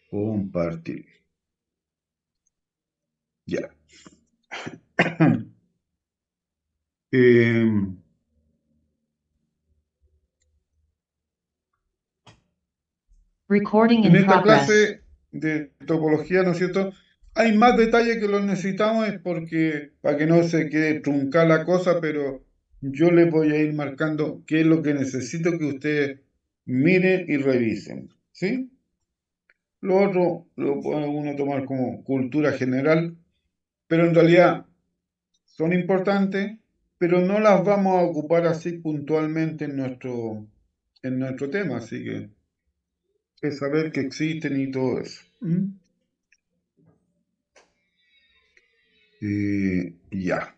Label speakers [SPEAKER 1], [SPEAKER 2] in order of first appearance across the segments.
[SPEAKER 1] Compartir. Ya. En
[SPEAKER 2] Recording in
[SPEAKER 1] esta
[SPEAKER 2] progress.
[SPEAKER 1] clase de topología, ¿no es cierto? Hay más detalles que los necesitamos, es porque para que no se quede truncada la cosa, pero yo les voy a ir marcando qué es lo que necesito que ustedes miren y revisen, ¿sí? Lo otro lo puede uno tomar como cultura general, pero en realidad son importantes, pero no las vamos a ocupar así puntualmente en nuestro tema, así que es saber que existen y todo eso. Ya,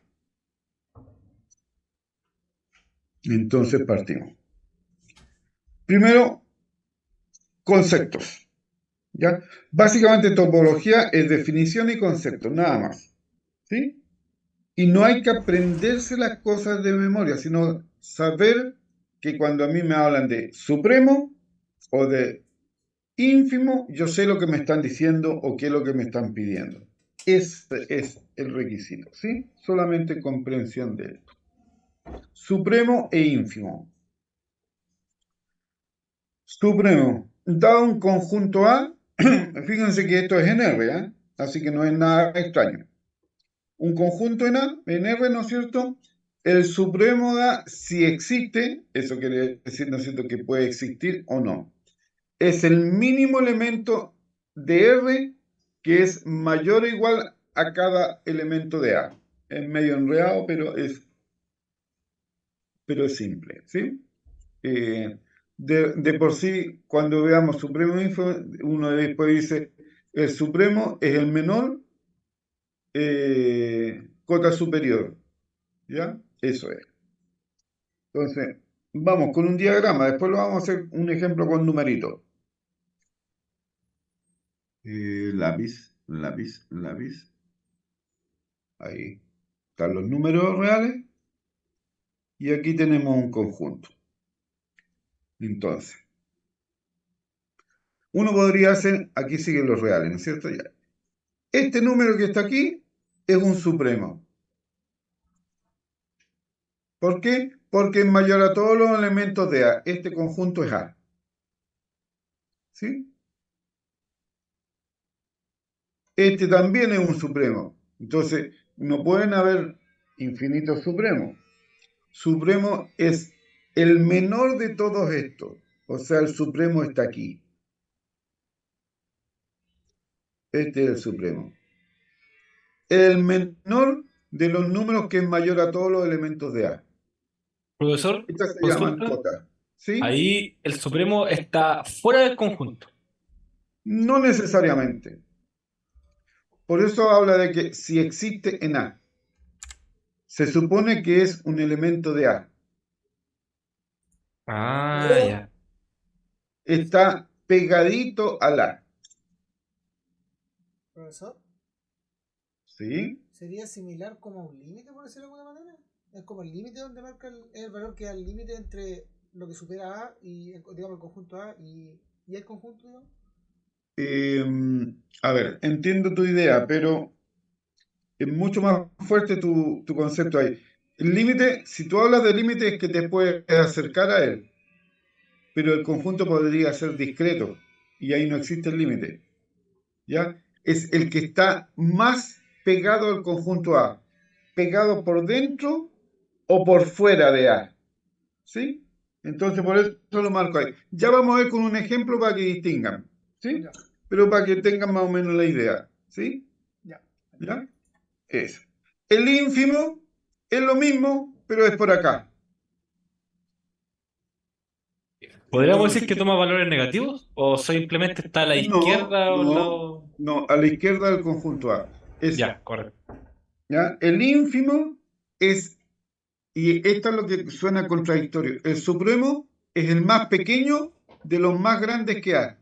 [SPEAKER 1] entonces partimos. Primero, conceptos, ¿ya? Básicamente topología es definición y conceptos, nada más, ¿sí? Y no hay que aprenderse las cosas de memoria, sino saber que cuando a mí me hablan de supremo o de ínfimo, yo sé lo que me están diciendo o qué es lo que me están pidiendo. Ese es el requisito, ¿sí? Solamente comprensión de esto. Supremo e ínfimo. Supremo. Dado un conjunto A, fíjense que esto es en R, ¿eh? Así que no es nada extraño. Un conjunto en R, ¿no es cierto? El supremo da si existe, eso quiere decir, ¿no es cierto?, que puede existir o no. Es el mínimo elemento de R que es mayor o igual a cada elemento de A. Es medio enredado, pero es simple, ¿sí? De por sí, cuando veamos supremo info, uno después dice, el supremo es el menor cota superior, ¿ya? Eso es. Entonces, vamos con un diagrama, después lo vamos a hacer un ejemplo con numeritos. Lápiz, lápiz, lápiz. Ahí están los números reales y aquí tenemos un conjunto. Entonces, uno podría hacer, aquí siguen los reales, ¿no es cierto? Ya. Este número que está aquí es un supremo. ¿Por qué? Porque es mayor a todos los elementos de A. Este conjunto es A. ¿Sí? Este también es un supremo. Entonces, no pueden haber infinitos supremos. Supremo es el menor de todos estos. O sea, el supremo está aquí. Este es el supremo. El menor de los números que es mayor a todos los elementos de A.
[SPEAKER 3] Profesor,
[SPEAKER 1] Estas se llaman
[SPEAKER 3] consulta.
[SPEAKER 1] cotas. ¿Sí?
[SPEAKER 3] Ahí el supremo está fuera del conjunto.
[SPEAKER 1] No necesariamente. Por eso habla de que si existe en A, se supone que es un elemento de A.
[SPEAKER 3] Ah,
[SPEAKER 1] O
[SPEAKER 3] ya.
[SPEAKER 1] está pegadito al A.
[SPEAKER 4] Profesor,
[SPEAKER 1] ¿Sí?
[SPEAKER 4] ¿sería similar como a un límite, por decirlo de alguna manera? Es como el límite donde marca el valor que da el límite entre lo que supera A y digamos, el conjunto A y el conjunto, digamos.
[SPEAKER 1] A ver, entiendo tu idea, pero es mucho más fuerte tu concepto ahí. El límite, si tú hablas de límite, es que te puedes acercar a él, pero el conjunto podría ser discreto y ahí no existe el límite. ¿Ya? Es el que está más pegado al conjunto A, pegado por dentro o por fuera de A. ¿Sí? Entonces, por eso lo marco ahí. Ya vamos a ver con un ejemplo para que distingan. ¿Sí?
[SPEAKER 4] Ya,
[SPEAKER 1] Pero para que tengan más o menos la idea. ¿Sí?
[SPEAKER 4] ya.
[SPEAKER 1] ¿Ya? Eso. El ínfimo es lo mismo, pero es por acá.
[SPEAKER 3] ¿Podríamos decir que toma valores negativos? ¿O simplemente está a la
[SPEAKER 1] No,
[SPEAKER 3] izquierda o al
[SPEAKER 1] no,
[SPEAKER 3] lado?
[SPEAKER 1] no, a la izquierda del conjunto A. Es,
[SPEAKER 3] Ya, correcto.
[SPEAKER 1] ¿ya? El ínfimo es, y esto es lo que suena contradictorio, el supremo es el más pequeño de los más grandes que hay.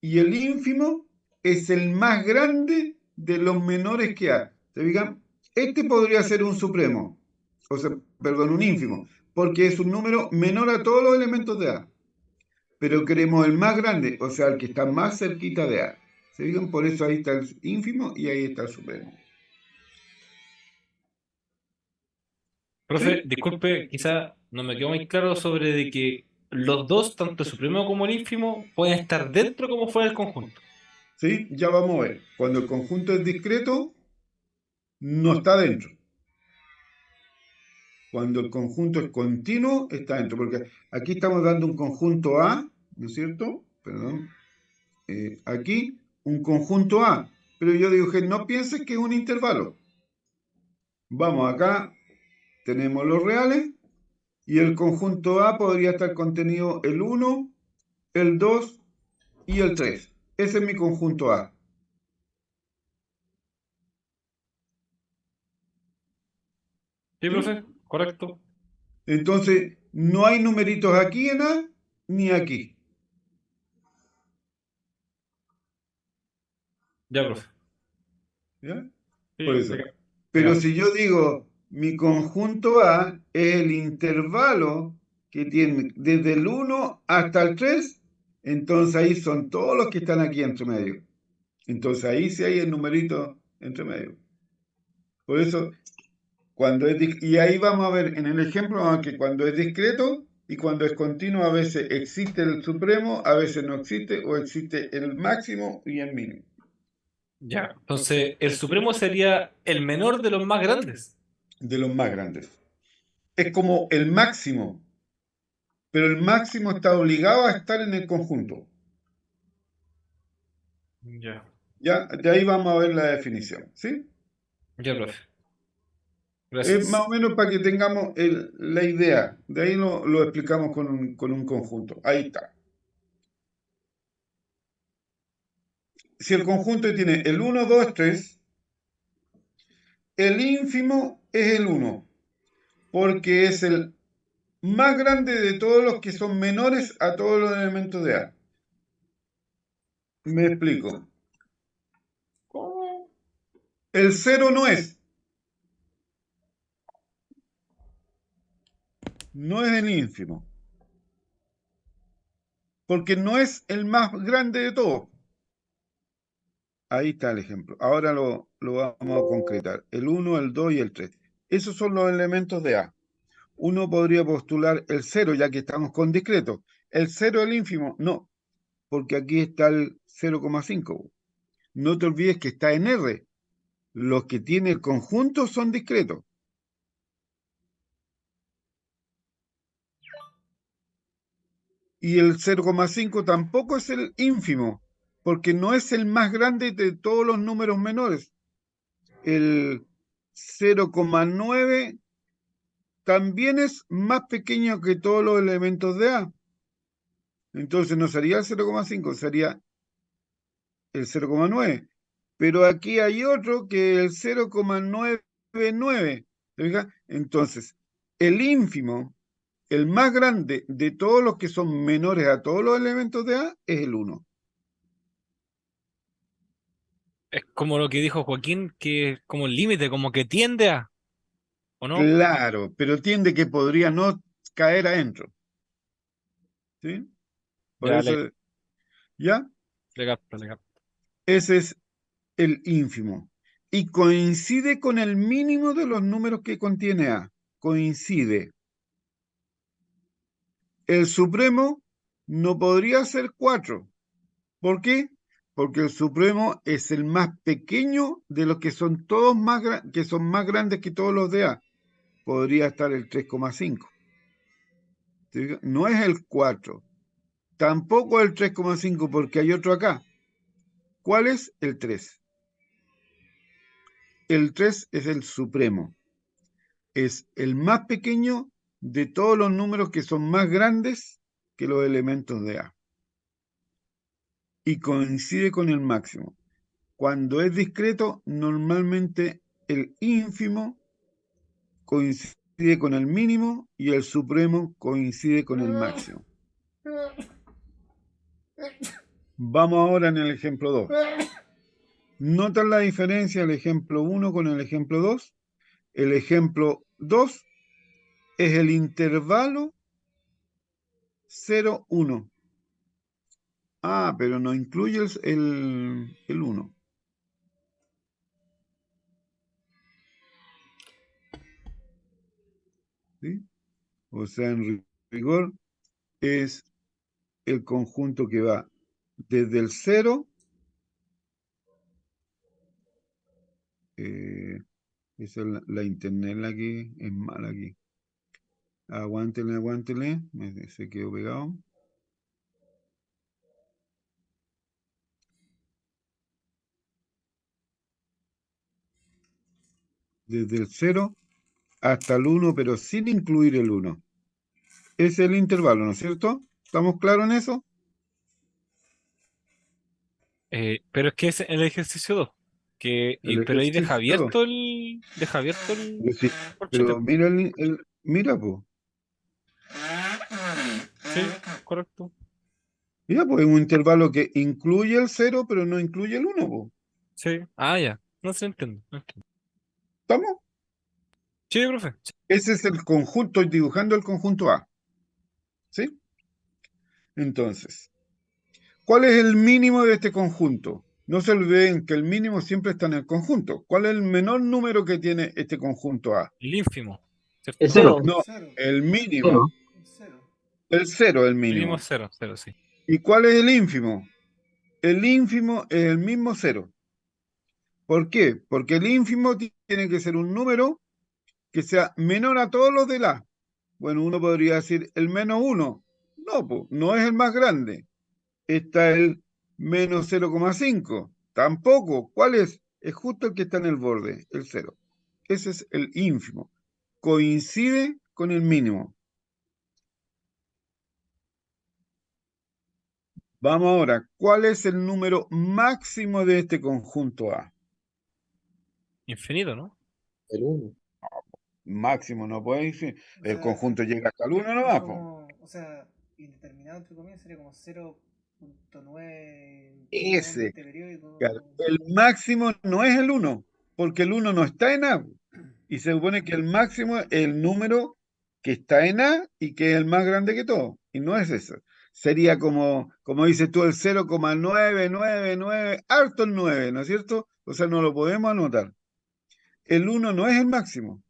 [SPEAKER 1] Y el ínfimo es el más grande de los menores que hay. ¿Se fijan? Este podría ser un supremo, o sea, perdón, un ínfimo, porque es un número menor a todos los elementos de A. pero queremos el más grande, o sea, el que está más cerquita de A. ¿Se fijan? Por eso ahí está el ínfimo y ahí está el supremo.
[SPEAKER 3] Profe,
[SPEAKER 1] ¿Sí?
[SPEAKER 3] disculpe, quizá no me quedó muy claro sobre de que los dos, tanto el supremo como el ínfimo, pueden estar dentro como fuera del conjunto.
[SPEAKER 1] ¿Sí? Ya vamos a ver. Cuando el conjunto es discreto, no está dentro. Cuando el conjunto es continuo, está dentro. Porque aquí estamos dando un conjunto A, ¿no es cierto? Perdón. Aquí, un conjunto A. Pero yo digo que no pienses que es un intervalo. Vamos acá, tenemos los reales. Y el conjunto A podría estar contenido el 1, el 2 y el 3. Ese es mi conjunto A.
[SPEAKER 3] ¿Sí,
[SPEAKER 1] ¿Sí?
[SPEAKER 3] profe? Correcto.
[SPEAKER 1] Entonces, no hay numeritos aquí en A ni aquí.
[SPEAKER 3] Ya, profe.
[SPEAKER 1] ¿Ya? Por
[SPEAKER 3] Sí,
[SPEAKER 1] eso.
[SPEAKER 3] le
[SPEAKER 1] Pero
[SPEAKER 3] capto.
[SPEAKER 1] si yo digo, mi conjunto A es el intervalo que tiene desde el 1 hasta el 3, entonces ahí son todos los que están aquí entre medio. Entonces ahí sí hay el numerito entre medio. Por eso, y ahí vamos a ver en el ejemplo que cuando es discreto y cuando es continuo, a veces existe el supremo, a veces no existe, o existe el máximo y el mínimo.
[SPEAKER 3] Ya. Entonces, el supremo sería el menor de los más grandes.
[SPEAKER 1] De los más grandes. Es como el máximo, pero el máximo está obligado a estar en el conjunto.
[SPEAKER 3] Ya.
[SPEAKER 1] ¿Ya? De ahí vamos a ver la definición. ¿Sí?
[SPEAKER 3] Ya, profe.
[SPEAKER 1] Es más
[SPEAKER 3] Gracias.
[SPEAKER 1] o menos para que tengamos la idea. De ahí lo explicamos con un conjunto. Ahí está. Si el conjunto tiene el 1, 2, 3, el ínfimo es el 1, porque es el más grande de todos los que son menores a todos los elementos de A. Me explico.
[SPEAKER 3] ¿Cómo?
[SPEAKER 1] El 0 no es el ínfimo, porque no es el más grande de todos. Ahí está el ejemplo. Ahora lo vamos a concretar. El 1, el 2 y el 3. Esos son los elementos de A. Uno podría postular el 0, ya que estamos con discreto. ¿El 0 el ínfimo? No, porque aquí está el 0,5. No te olvides que está en R. Los que tiene el conjunto son discretos. Y el 0,5 tampoco es el ínfimo, porque no es el más grande de todos los números menores. El 0,9 también es más pequeño que todos los elementos de A. Entonces no sería el 0,5, sería el 0,9. Pero aquí hay otro que el 0,99. ¿Te fijas? Entonces, el ínfimo, el más grande de todos los que son menores a todos los elementos de A, es el 1.
[SPEAKER 3] Es como lo que dijo Joaquín, que es como el límite, como que tiende a, ¿o no?
[SPEAKER 1] Claro, pero tiende que podría no caer adentro. ¿Sí? Por
[SPEAKER 3] Ya,
[SPEAKER 1] eso, ¿ya?
[SPEAKER 3] le capto, le capto.
[SPEAKER 1] Ese es el ínfimo. Y coincide con el mínimo de los números que contiene A. Coincide. El supremo no podría ser 4. ¿Por qué? Porque el supremo es el más pequeño de los que son todos que son más grandes que todos los de A. Podría estar el 3,5. No es el 4. Tampoco el 3,5 porque hay otro acá. ¿Cuál es? El 3. El 3 es el supremo. Es el más pequeño de todos los números que son más grandes que los elementos de A. Y coincide con el máximo. Cuando es discreto, normalmente el ínfimo coincide con el mínimo y el supremo coincide con el máximo. Vamos ahora en el ejemplo 2. ¿Notan la diferencia del ejemplo 1 con el ejemplo 2? El ejemplo 2 es el intervalo 0, 1. Ah, pero no incluye el 1. ¿Sí? O sea, en rigor es el conjunto que va desde el 0, esa es la internet la que es mala aquí. Aguántele, aguántele, se quedó pegado. Desde el 0 hasta el 1, pero sin incluir el 1. Es el intervalo, ¿no es cierto? ¿Estamos claros en eso?
[SPEAKER 3] Pero es que es el ejercicio 2.
[SPEAKER 1] El
[SPEAKER 3] Pero ahí
[SPEAKER 1] ejercicio 2.
[SPEAKER 3] deja abierto el
[SPEAKER 1] Pero, sí,
[SPEAKER 3] corchete.
[SPEAKER 1] pero mira, mira, pues.
[SPEAKER 3] Sí, correcto.
[SPEAKER 1] Mira, pues es un intervalo que incluye el 0, pero no incluye el 1, pues.
[SPEAKER 3] Sí. Ah, ya. No se entiende. No entiendo.
[SPEAKER 1] ¿Estamos?
[SPEAKER 3] Sí, profe. Sí.
[SPEAKER 1] Ese es el conjunto, estoy dibujando el conjunto A. ¿Sí? Entonces, ¿cuál es el mínimo de este conjunto? No se olviden que el mínimo siempre está en el conjunto. ¿Cuál es el menor número que tiene este conjunto A?
[SPEAKER 3] El ínfimo.
[SPEAKER 2] El
[SPEAKER 3] ¿Cierto?
[SPEAKER 2] cero.
[SPEAKER 1] No,
[SPEAKER 4] Cero.
[SPEAKER 1] el
[SPEAKER 2] Cero.
[SPEAKER 1] mínimo.
[SPEAKER 4] El cero.
[SPEAKER 1] El 0 es el
[SPEAKER 3] Mínimo
[SPEAKER 1] mínimo.
[SPEAKER 3] cero, cero, sí.
[SPEAKER 1] ¿Y cuál es el ínfimo? El ínfimo es el mismo 0. ¿Por qué? Porque el ínfimo tiene que ser un número que sea menor a todos los del A. Bueno, uno podría decir el -1. No, pues, no es el más grande. Está el -0,5. Tampoco. ¿Cuál es? Es justo el que está en el borde, el 0. Ese es el ínfimo. Coincide con el mínimo. Vamos ahora. ¿Cuál es el número máximo de este conjunto A?
[SPEAKER 3] Infinito, ¿no?
[SPEAKER 2] El uno.
[SPEAKER 1] Máximo no puede decir.
[SPEAKER 4] O
[SPEAKER 1] El
[SPEAKER 4] sea,
[SPEAKER 1] conjunto llega hasta el 1
[SPEAKER 4] es
[SPEAKER 1] nomás, po.
[SPEAKER 4] como, o sea, indeterminado entre comillas sería como 0,9
[SPEAKER 1] Ese.
[SPEAKER 4] mínimamente
[SPEAKER 1] Claro.
[SPEAKER 4] periódico.
[SPEAKER 1] El máximo no es el 1, porque el 1 no está en A. Y se supone que el máximo es el número que está en A y que es el más grande que todo. Y no es eso. Sería como dices tú, el 0,999, harto el 9, ¿no es cierto? O sea, no lo podemos anotar. El 1 no es el máximo,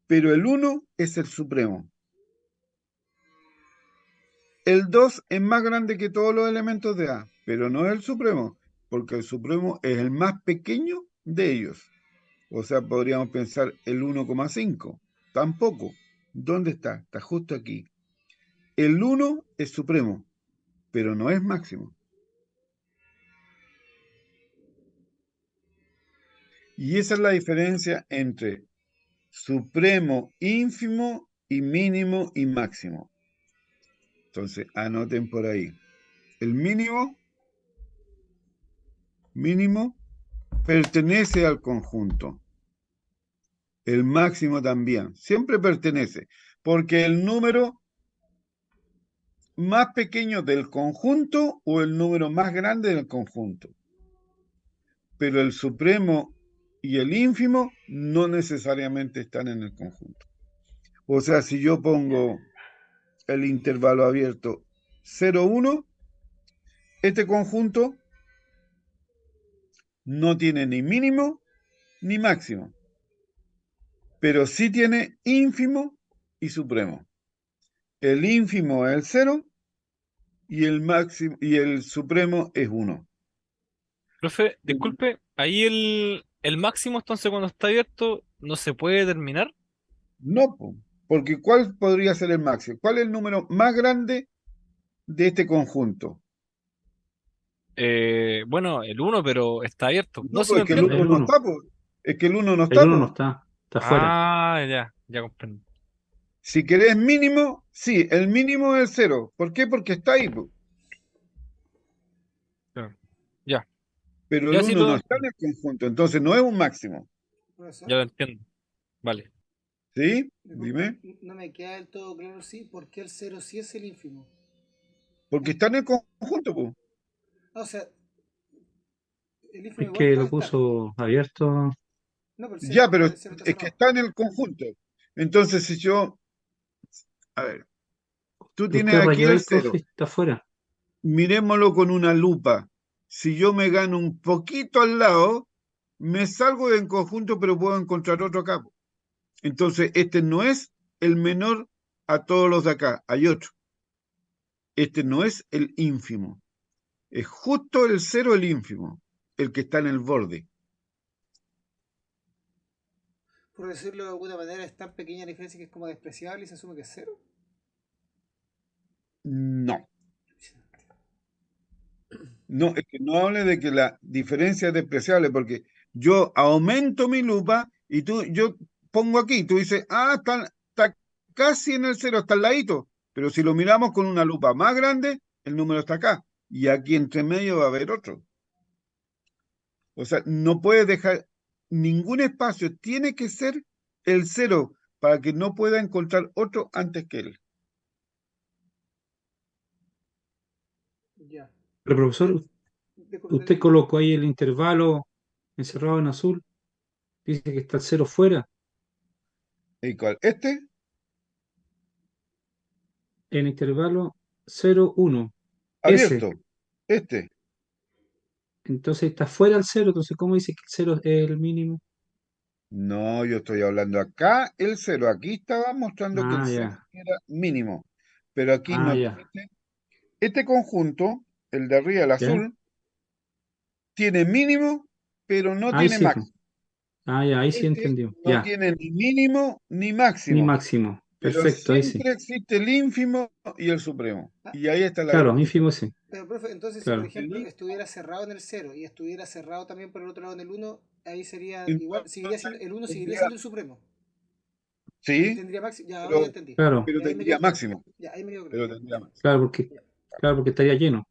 [SPEAKER 1] pero el 1 es el supremo. El 2 es más grande que todos los elementos de A, pero no es el supremo, porque el supremo es el más pequeño de ellos. O sea, podríamos pensar el 1,5. Tampoco. ¿Dónde está? Está justo aquí. El 1 es supremo, pero no es máximo. Y esa es la diferencia entre supremo, ínfimo y mínimo y máximo. Entonces, anoten por ahí. El mínimo pertenece al conjunto. El máximo también. Siempre pertenece. Porque el número más pequeño del conjunto o el número más grande del conjunto. Pero el supremo y el ínfimo no necesariamente están en el conjunto. O sea, si yo pongo el intervalo abierto 0, 1, este conjunto no tiene ni mínimo ni máximo, pero sí tiene ínfimo y supremo. El ínfimo es el 0 y el máximo y el supremo es 1.
[SPEAKER 3] Profe, disculpe, ahí el máximo entonces cuando está abierto no se puede terminar.
[SPEAKER 1] No, porque ¿cuál podría ser el máximo? ¿Cuál es el número más grande de este conjunto?
[SPEAKER 3] Bueno, el uno, pero está abierto. No,
[SPEAKER 1] No,
[SPEAKER 3] si
[SPEAKER 1] pues
[SPEAKER 3] lo
[SPEAKER 1] es que el
[SPEAKER 3] entiendo.
[SPEAKER 2] El
[SPEAKER 1] 1 no
[SPEAKER 2] uno.
[SPEAKER 1] está, pues. Es que el 1 no
[SPEAKER 2] El
[SPEAKER 1] está,
[SPEAKER 2] uno no
[SPEAKER 1] pues.
[SPEAKER 2] está. Está fuera.
[SPEAKER 3] Ah, ya, ya comprendo.
[SPEAKER 1] Si querés mínimo, sí, el mínimo es el 0. ¿Por qué? Porque está ahí, pues.
[SPEAKER 3] Claro. Ya,
[SPEAKER 1] Pero el
[SPEAKER 3] ya sí
[SPEAKER 1] 1 no
[SPEAKER 3] lo
[SPEAKER 1] está en
[SPEAKER 3] entiendo.
[SPEAKER 1] el conjunto, entonces no es un máximo.
[SPEAKER 4] Puede ser.
[SPEAKER 3] Ya lo entiendo. Vale.
[SPEAKER 1] ¿Sí?
[SPEAKER 4] Disculpa,
[SPEAKER 1] Dime.
[SPEAKER 4] no me queda del todo claro, sí, por qué el cero sí es el ínfimo.
[SPEAKER 1] Porque está en el conjunto, pues.
[SPEAKER 4] Ah, o sea, el ínfimo
[SPEAKER 2] Es
[SPEAKER 4] igual
[SPEAKER 2] que
[SPEAKER 4] puede
[SPEAKER 2] lo
[SPEAKER 4] estar.
[SPEAKER 2] puso abierto.
[SPEAKER 4] No, pero
[SPEAKER 1] Ya, pero
[SPEAKER 4] el cero está
[SPEAKER 1] es que
[SPEAKER 4] cerrado.
[SPEAKER 1] está en el conjunto. Entonces, si yo, a ver, tú tienes
[SPEAKER 2] Usted
[SPEAKER 1] aquí
[SPEAKER 2] rayó
[SPEAKER 1] el
[SPEAKER 2] ahí,
[SPEAKER 1] 0.
[SPEAKER 2] profe, está fuera.
[SPEAKER 1] miremoslo con una lupa. Si yo me gano un poquito al lado, me salgo del conjunto, pero puedo encontrar otro acá. Entonces, este no es el menor a todos los de acá, hay otro. Este no es el ínfimo. Es justo el cero el ínfimo, el que está en el borde.
[SPEAKER 4] Por decirlo de alguna manera, es tan pequeña la diferencia que es como despreciable y se asume que es cero.
[SPEAKER 1] No, no, es que no hable de que la diferencia es despreciable, porque yo aumento mi lupa y yo pongo aquí, tú dices, está casi en el cero, está al ladito, pero si lo miramos con una lupa más grande, el número está acá, y aquí entre medio va a haber otro. O sea, no puedes dejar ningún espacio, tiene que ser el cero para que no pueda encontrar otro antes que él.
[SPEAKER 4] Ya.
[SPEAKER 2] Pero profesor, usted colocó ahí el intervalo encerrado en azul. Dice que está el cero fuera.
[SPEAKER 1] ¿Y cuál? ¿Este?
[SPEAKER 2] En intervalo 0, 1. Ese.
[SPEAKER 1] Abierto. Este.
[SPEAKER 2] Entonces está fuera el cero. Entonces, ¿cómo dice que el cero es el mínimo?
[SPEAKER 1] No, yo estoy hablando acá el cero. Aquí estaba mostrando que el
[SPEAKER 2] Ah,
[SPEAKER 1] cero
[SPEAKER 2] ya.
[SPEAKER 1] era mínimo. Pero aquí
[SPEAKER 2] Ah,
[SPEAKER 1] no.
[SPEAKER 2] ya.
[SPEAKER 1] Este conjunto, el de arriba, el
[SPEAKER 2] ¿Ya?
[SPEAKER 1] azul, tiene mínimo, pero no
[SPEAKER 2] Ahí
[SPEAKER 1] tiene
[SPEAKER 2] sí, pues.
[SPEAKER 1] máximo.
[SPEAKER 2] Ah, ya, ahí sí
[SPEAKER 1] Este
[SPEAKER 2] entendió.
[SPEAKER 1] no
[SPEAKER 2] Ya.
[SPEAKER 1] tiene ni mínimo ni
[SPEAKER 2] Ni
[SPEAKER 1] máximo.
[SPEAKER 2] máximo.
[SPEAKER 1] Pero
[SPEAKER 2] Perfecto, ahí sí.
[SPEAKER 1] siempre existe el ínfimo y el supremo.
[SPEAKER 4] Ah,
[SPEAKER 1] Y ahí está la
[SPEAKER 2] Claro,
[SPEAKER 1] grandeza.
[SPEAKER 2] ínfimo sí.
[SPEAKER 4] pero, profe, entonces si por
[SPEAKER 2] Claro.
[SPEAKER 4] ejemplo estuviera cerrado en el cero y estuviera cerrado también por el otro lado en el uno, ahí sería igual, seguiría
[SPEAKER 1] Entonces,
[SPEAKER 4] siendo, el uno seguiría
[SPEAKER 1] tendría,
[SPEAKER 4] siendo el supremo. Y
[SPEAKER 1] sí,
[SPEAKER 4] tendría máximo. Ya, ahora ya
[SPEAKER 1] pero,
[SPEAKER 4] entendí.
[SPEAKER 2] Claro,
[SPEAKER 1] pero
[SPEAKER 4] Y ahí me
[SPEAKER 1] tendría
[SPEAKER 4] quedó claro.
[SPEAKER 1] máximo.
[SPEAKER 4] Ya, ahí me quedó claro.
[SPEAKER 1] Pero tendría
[SPEAKER 4] Ya.
[SPEAKER 1] máximo.
[SPEAKER 4] Ya.
[SPEAKER 2] claro, porque estaría lleno.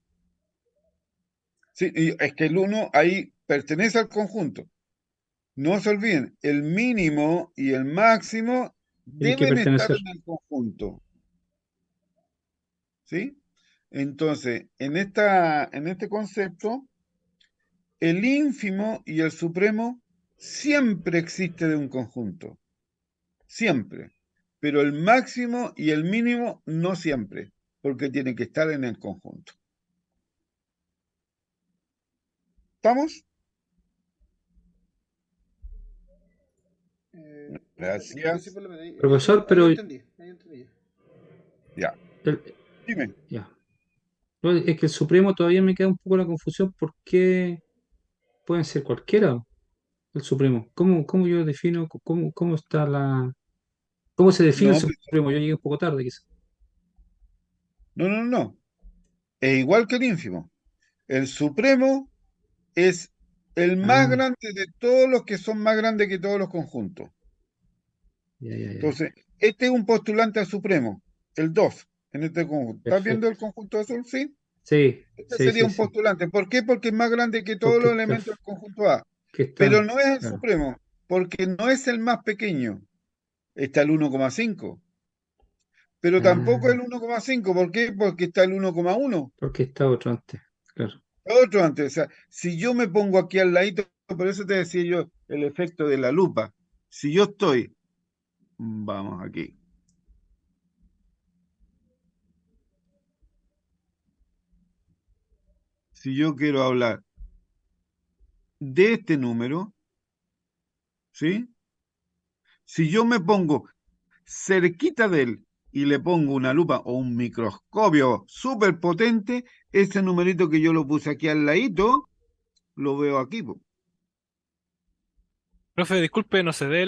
[SPEAKER 1] Sí, y es que el uno ahí pertenece al conjunto. No se olviden, el mínimo y el máximo
[SPEAKER 2] Tiene que
[SPEAKER 1] deben estar
[SPEAKER 2] pertenecer.
[SPEAKER 1] en el conjunto. ¿Sí? Entonces, en este concepto, el ínfimo y el supremo siempre existe de un conjunto. Siempre. Pero el máximo y el mínimo no siempre, porque tienen que estar en el conjunto. ¿Estamos?
[SPEAKER 4] Yo sí
[SPEAKER 1] Gracias.
[SPEAKER 4] por lo menos.
[SPEAKER 2] Profesor,
[SPEAKER 4] Ahí
[SPEAKER 2] pero
[SPEAKER 4] entendí. Ahí entendí.
[SPEAKER 1] Ya.
[SPEAKER 2] el-
[SPEAKER 1] Dime.
[SPEAKER 2] ya. No, es que el Supremo todavía me queda un poco la confusión porque pueden ser cualquiera el Supremo. ¿Cómo yo defino, cómo está cómo se define el
[SPEAKER 1] No,
[SPEAKER 2] Supremo? Yo llegué un poco tarde, quizás.
[SPEAKER 1] no. Es igual que el ínfimo. El supremo es el más
[SPEAKER 2] Ah,
[SPEAKER 1] grande de todos los que son más grandes que todos los conjuntos.
[SPEAKER 2] ya.
[SPEAKER 1] Entonces, este es un postulante al supremo, el 2 en este conjunto. ¿Estás viendo el
[SPEAKER 2] Perfecto.
[SPEAKER 1] conjunto azul? Sí.
[SPEAKER 2] Sí,
[SPEAKER 1] Este
[SPEAKER 2] sí,
[SPEAKER 1] sería
[SPEAKER 2] sí,
[SPEAKER 1] un
[SPEAKER 2] sí.
[SPEAKER 1] postulante. ¿Por qué? Porque es más grande que todos
[SPEAKER 2] Porque
[SPEAKER 1] los elementos del conjunto A.
[SPEAKER 2] que
[SPEAKER 1] Pero
[SPEAKER 2] está,
[SPEAKER 1] no es el
[SPEAKER 2] claro.
[SPEAKER 1] supremo, porque no es el más pequeño. Está el 1,5. Pero tampoco el
[SPEAKER 2] Ah,
[SPEAKER 1] 1,5. ¿Por qué? Porque está el 1,1.
[SPEAKER 2] porque está otro antes, claro.
[SPEAKER 1] Otro antes. O sea, si yo me pongo aquí al ladito, por eso te decía yo el efecto de la lupa. Si yo estoy, vamos aquí. Si yo quiero hablar de este número, ¿sí? Si yo me pongo cerquita de él y le pongo una lupa o un microscopio súper potente, ese numerito que yo lo puse aquí al ladito, lo veo aquí, po.
[SPEAKER 3] Profe, disculpe, no se ve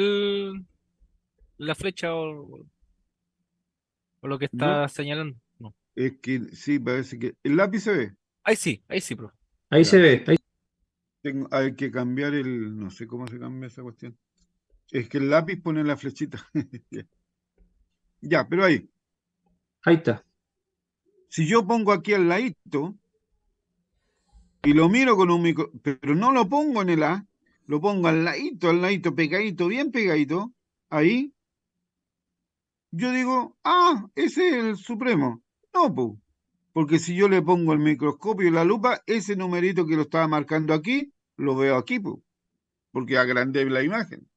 [SPEAKER 3] la flecha o lo que
[SPEAKER 1] ¿No?
[SPEAKER 3] está señalando. No.
[SPEAKER 1] Es que sí, parece que el lápiz se ve.
[SPEAKER 3] Ahí sí, profe.
[SPEAKER 2] Ahí se
[SPEAKER 1] Ya,
[SPEAKER 2] ve, ahí,
[SPEAKER 1] hay que cambiar no sé cómo se cambia esa cuestión. Es que el lápiz pone la flechita. Ya, pero ahí,
[SPEAKER 2] ahí está.
[SPEAKER 1] si yo pongo aquí al ladito y lo miro con un micro, pero no lo pongo en el A, lo pongo al ladito, pegadito, bien pegadito, ahí, yo digo, ese es el supremo. No, po, porque si yo le pongo el microscopio y la lupa, ese numerito que lo estaba marcando aquí, lo veo aquí, po, porque agrandé la imagen.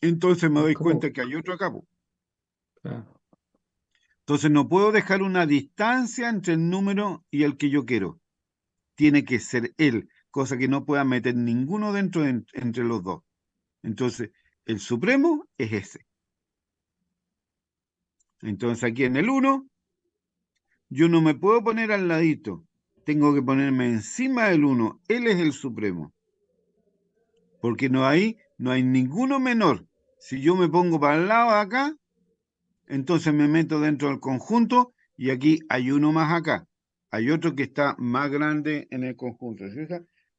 [SPEAKER 1] Entonces me
[SPEAKER 2] Es
[SPEAKER 1] doy
[SPEAKER 2] como,
[SPEAKER 1] cuenta que hay otro acá, po.
[SPEAKER 2] claro.
[SPEAKER 1] Entonces no puedo dejar una distancia entre el número y el que yo quiero. Tiene que ser él, cosa que no pueda meter ninguno dentro entre los dos. Entonces, el supremo es ese. Entonces aquí en el 1, yo no me puedo poner al ladito. Tengo que ponerme encima del 1. Él es el supremo. Porque no hay ninguno menor. Si yo me pongo para el lado de acá, entonces me meto dentro del conjunto y aquí hay uno más acá. Hay otro que está más grande en el conjunto. ¿Sí?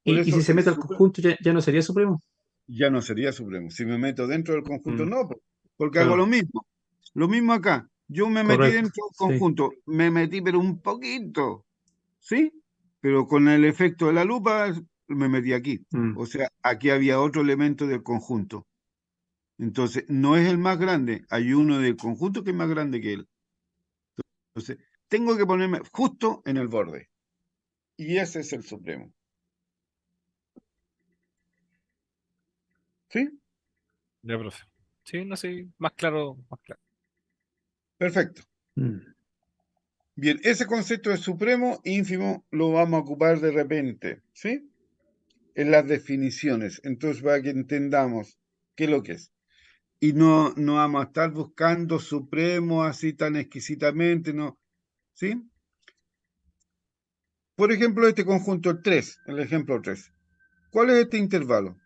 [SPEAKER 1] Por
[SPEAKER 2] Y si
[SPEAKER 1] eso
[SPEAKER 2] se
[SPEAKER 1] el
[SPEAKER 2] mete al
[SPEAKER 1] supremo
[SPEAKER 2] conjunto, ya no sería supremo.
[SPEAKER 1] ya no sería supremo. Si me meto dentro del conjunto,
[SPEAKER 2] Mm,
[SPEAKER 1] no, porque hago lo
[SPEAKER 2] claro,
[SPEAKER 1] mismo. Lo mismo acá. Yo me metí
[SPEAKER 2] correcto.
[SPEAKER 1] dentro del
[SPEAKER 2] Sí.
[SPEAKER 1] conjunto, me metí pero un poquito, ¿sí? Pero con el efecto de la lupa me metí aquí.
[SPEAKER 2] Mm.
[SPEAKER 1] O sea, aquí había otro elemento del conjunto. Entonces, no es el más grande, hay uno del conjunto que es más grande que él. Entonces, tengo que ponerme justo en el borde. Y ese es el supremo. ¿Sí?
[SPEAKER 3] Ya, profe. Sí, no sé, más claro, más claro.
[SPEAKER 1] Perfecto.
[SPEAKER 2] Mm.
[SPEAKER 1] Bien, ese concepto de supremo, ínfimo, lo vamos a ocupar de repente, ¿sí? En las definiciones. Entonces, para que entendamos qué es lo que es. Y no vamos a estar buscando supremo así tan exquisitamente, ¿no? ¿Sí? Por ejemplo, este conjunto 3, el ejemplo 3. ¿Cuál es este intervalo?